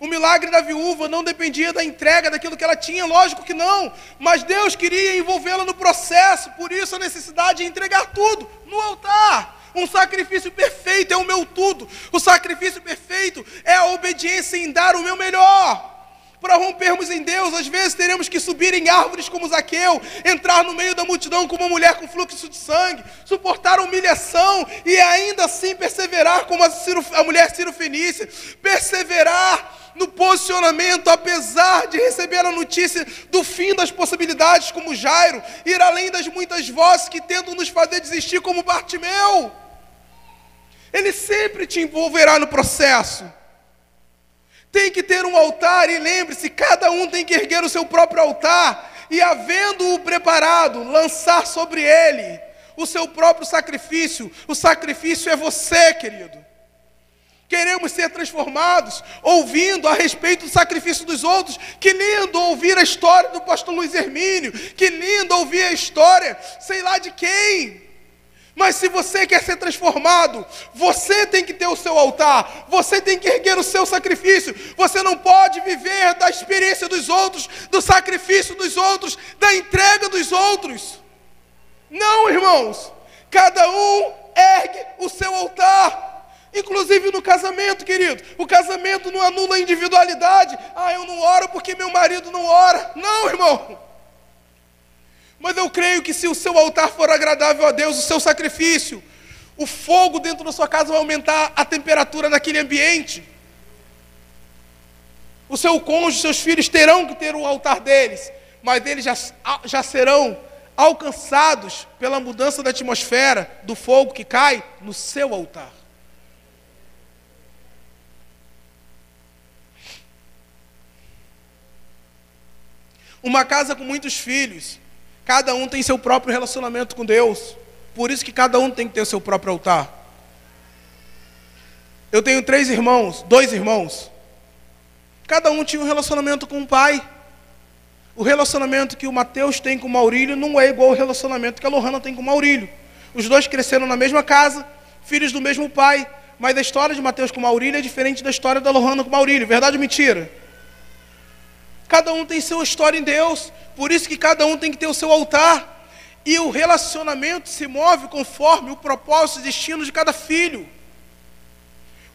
O milagre da viúva não dependia da entrega daquilo que ela tinha, lógico que não. Mas Deus queria envolvê-la no processo, por isso a necessidade de entregar tudo no altar. Um sacrifício perfeito é o meu tudo. O sacrifício perfeito é a obediência em dar o meu melhor. Para rompermos em Deus, às vezes teremos que subir em árvores como Zaqueu, entrar no meio da multidão como uma mulher com fluxo de sangue, suportar a humilhação e ainda assim perseverar como a mulher cirofenícia, perseverar no posicionamento, apesar de receber a notícia do fim das possibilidades como Jairo, ir além das muitas vozes que tentam nos fazer desistir como Bartimeu. Ele sempre te envolverá no processo. Tem que ter um altar e lembre-se, cada um tem que erguer o seu próprio altar e, havendo-o preparado, lançar sobre ele o seu próprio sacrifício. O sacrifício é você, querido. Queremos ser transformados ouvindo a respeito do sacrifício dos outros. Que lindo ouvir a história do pastor Luiz Hermínio. Que lindo ouvir a história, sei lá de quem. Mas se você quer ser transformado, você tem que ter o seu altar, você tem que erguer o seu sacrifício. Você não pode viver da experiência dos outros, do sacrifício dos outros, da entrega dos outros. Não, irmãos, cada um ergue o seu altar. Inclusive no casamento, querido. O casamento não anula a individualidade. Ah, eu não oro porque meu marido não ora. Não, irmão. Mas eu creio que se o seu altar for agradável a Deus, o seu sacrifício, o fogo dentro da sua casa vai aumentar a temperatura naquele ambiente. O seu cônjuge, seus filhos terão que ter o altar deles, mas eles já serão alcançados pela mudança da atmosfera, do fogo que cai no seu altar. Uma casa com muitos filhos, cada um tem seu próprio relacionamento com Deus. Por isso que cada um tem que ter o seu próprio altar. Eu tenho 2 irmãos. Cada um tinha um relacionamento com o pai. O relacionamento que o Mateus tem com o Maurílio não é igual ao relacionamento que a Lohana tem com o Maurílio. Os dois cresceram na mesma casa, filhos do mesmo pai. Mas a história de Mateus com o Maurílio é diferente da história da Lohana com o Maurílio. Verdade ou mentira? Cada um tem sua história em Deus, por isso que cada um tem que ter o seu altar. E o relacionamento se move conforme o propósito e destino de cada filho.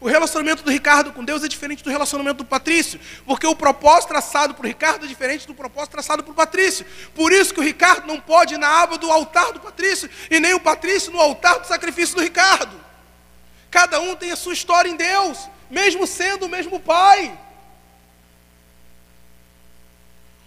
O relacionamento do Ricardo com Deus é diferente do relacionamento do Patrício, porque o propósito traçado para o Ricardo é diferente do propósito traçado para o Patrício. Por isso que o Ricardo não pode ir na aba do altar do Patrício, e nem o Patrício no altar do sacrifício do Ricardo. Cada um tem a sua história em Deus, mesmo sendo o mesmo pai.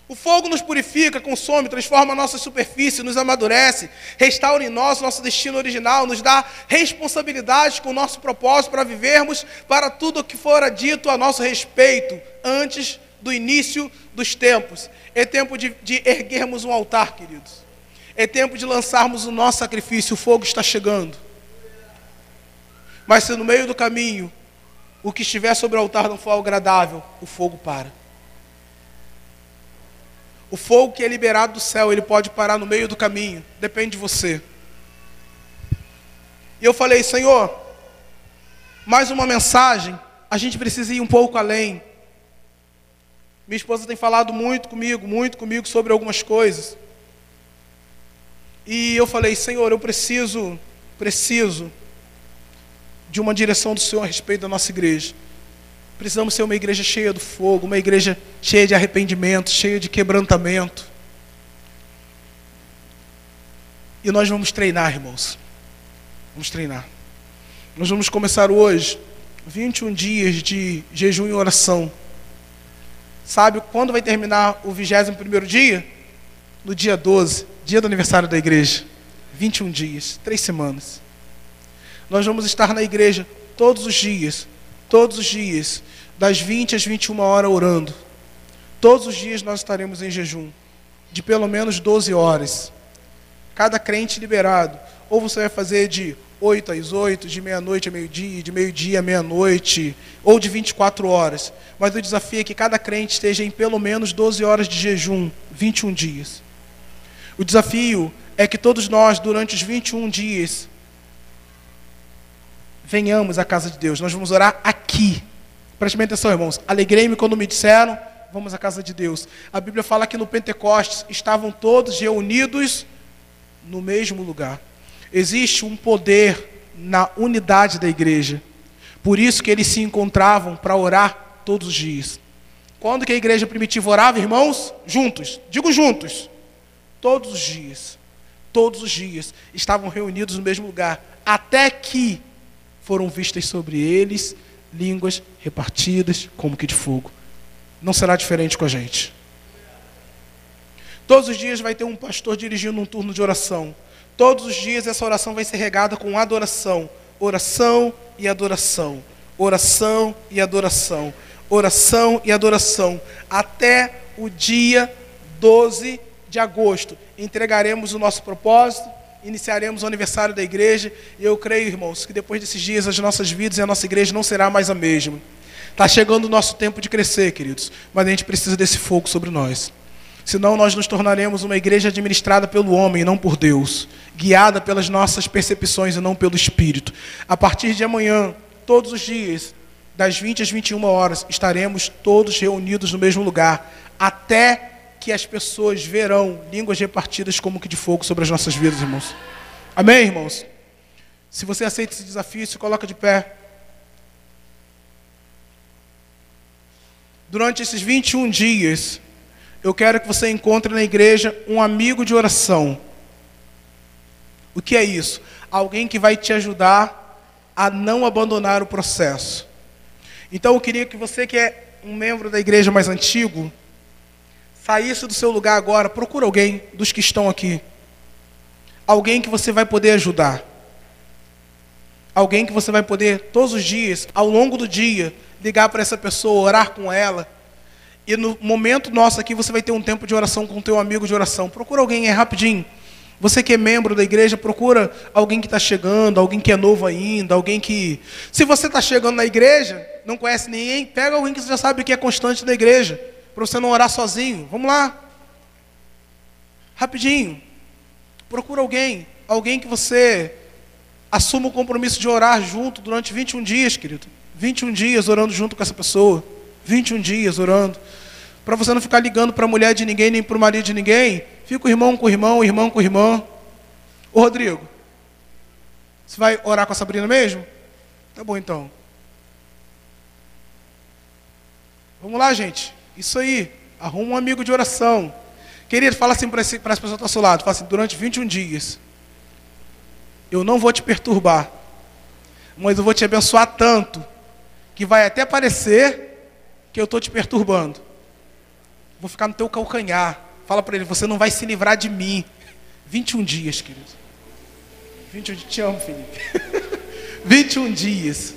O fogo nos purifica, consome, transforma a nossa superfície, nos amadurece, restaura em nós o nosso destino original, nos dá responsabilidade com o nosso propósito para vivermos para tudo o que fora dito a nosso respeito antes do início dos tempos. É tempo de erguermos um altar, queridos. É tempo de lançarmos o nosso sacrifício, o fogo está chegando. Mas se no meio do caminho o que estiver sobre o altar não for agradável, o fogo para. O fogo que é liberado do céu, ele pode parar no meio do caminho. Depende de você. E eu falei, Senhor, mais uma mensagem, a gente precisa ir um pouco além. Minha esposa tem falado muito comigo sobre algumas coisas. E eu falei, Senhor, eu preciso de uma direção do Senhor a respeito da nossa igreja. Precisamos ser uma igreja cheia do fogo, uma igreja cheia de arrependimento, cheia de quebrantamento. E nós vamos treinar, irmãos. Vamos treinar. Nós vamos começar hoje 21 dias de jejum e oração. Sabe quando vai terminar o 21º dia? No dia 12, dia do aniversário da igreja. 21 dias, 3 semanas. Nós vamos estar na igreja todos os dias, das 20 às 21 horas orando. Todos os dias nós estaremos em jejum, de pelo menos 12 horas. Cada crente liberado. Ou você vai fazer de 8 às 8, de meia-noite a meio-dia, de meio-dia à meia-noite, ou de 24 horas. Mas o desafio é que cada crente esteja em pelo menos 12 horas de jejum, 21 dias. O desafio é que todos nós, durante os 21 dias, venhamos à casa de Deus. Nós vamos orar aqui. Prestem atenção, irmãos. Alegrei-me quando me disseram, vamos à casa de Deus. A Bíblia fala que no Pentecostes estavam todos reunidos no mesmo lugar. Existe um poder na unidade da igreja. Por isso que eles se encontravam para orar todos os dias. Quando que a igreja primitiva orava, irmãos? Juntos. Digo juntos. Todos os dias. Todos os dias estavam reunidos no mesmo lugar. Até que foram vistas sobre eles línguas repartidas como que de fogo. Não será diferente com a gente. Todos os dias vai ter um pastor dirigindo um turno de oração. Todos os dias essa oração vai ser regada com adoração. Oração e adoração. Oração e adoração. Oração e adoração. Até o dia 12 de agosto. Entregaremos o nosso propósito. Iniciaremos o aniversário da igreja. E eu creio, irmãos, que depois desses dias as nossas vidas e a nossa igreja não será mais a mesma. Está chegando o nosso tempo de crescer, queridos. Mas a gente precisa desse fogo sobre nós. Senão nós nos tornaremos uma igreja administrada pelo homem e não por Deus, guiada pelas nossas percepções e não pelo Espírito. A partir de amanhã, todos os dias, das 20 às 21 horas, estaremos todos reunidos no mesmo lugar, até que as pessoas verão línguas repartidas como que de fogo sobre as nossas vidas, irmãos. Amém, irmãos? Se você aceita esse desafio, se coloca de pé. Durante esses 21 dias, eu quero que você encontre na igreja um amigo de oração. O que é isso? Alguém que vai te ajudar a não abandonar o processo. Então eu queria que você, que é um membro da igreja mais antigo, saísse do seu lugar agora, procura alguém dos que estão aqui. Alguém que você vai poder ajudar. Alguém que você vai poder, todos os dias, ao longo do dia, ligar para essa pessoa, orar com ela. E no momento nosso aqui, você vai ter um tempo de oração com o teu amigo de oração. Procura alguém, é rapidinho. Você que é membro da igreja, procura alguém que está chegando, alguém que é novo ainda, alguém que... Se você está chegando na igreja, não conhece ninguém, pega alguém que você já sabe que é constante da igreja, para você não orar sozinho. Vamos lá. Rapidinho. Procura alguém que você assuma o compromisso de orar junto durante 21 dias, querido. 21 dias orando junto com essa pessoa. 21 dias orando. Para você não ficar ligando para a mulher de ninguém, nem para o marido de ninguém. Fica o irmão com o irmão, o irmão com o irmão. Ô Rodrigo, você vai orar com a Sabrina mesmo? Tá bom então. Vamos lá, gente. Isso aí. Arruma um amigo de oração. Querido, fala assim para as pessoas que estão ao seu lado. Fala assim, durante 21 dias, eu não vou te perturbar, mas eu vou te abençoar tanto, que vai até parecer que eu estou te perturbando. Vou ficar no teu calcanhar. Fala para ele, você não vai se livrar de mim. 21 dias, querido. 21 dias. Te amo, Felipe. 21 dias.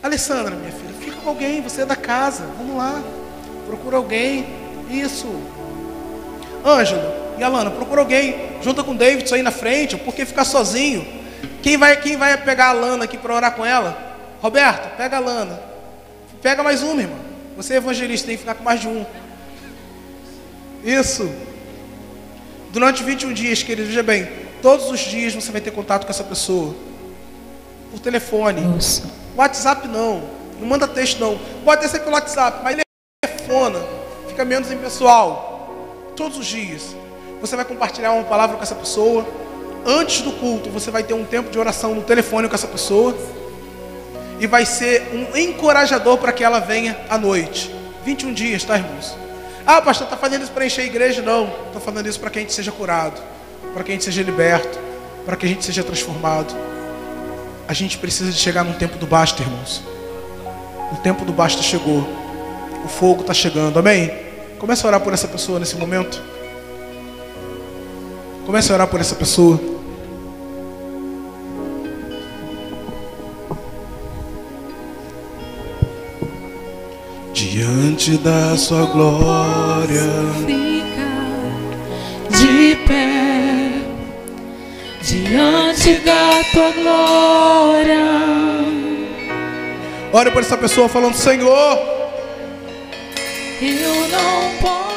Alessandra, minha filha, fica com alguém, você é da casa. Vamos lá. Procura alguém. Isso. Ângelo e Alana, procura alguém. Junta com o David aí na frente, porque ficar sozinho. Quem vai pegar a Alana aqui para orar com ela? Roberto, pega a Alana. Pega mais uma, irmã. Você é evangelista, tem que ficar com mais de um. Isso. Durante 21 dias, querido, veja bem, todos os dias você vai ter contato com essa pessoa. Por telefone. Nossa. WhatsApp não manda texto não. Pode ser pelo WhatsApp, mas telefona, fica menos impessoal. Todos os dias você vai compartilhar uma palavra com essa pessoa. Antes do culto você vai ter um tempo de oração no telefone com essa pessoa. E vai ser um encorajador para que ela venha à noite. 21 dias, tá, irmãos? Ah, pastor, está fazendo isso para encher a igreja? Não, estou fazendo isso para que a gente seja curado, para que a gente seja liberto, para que a gente seja transformado. A gente precisa de chegar num tempo do basta, irmãos. O tempo do basta chegou. O fogo está chegando, amém? Comece a orar por essa pessoa nesse momento. Comece a orar por essa pessoa. Diante da sua glória, fica de pé diante da tua glória. Ore por essa pessoa falando: Senhor, eu não posso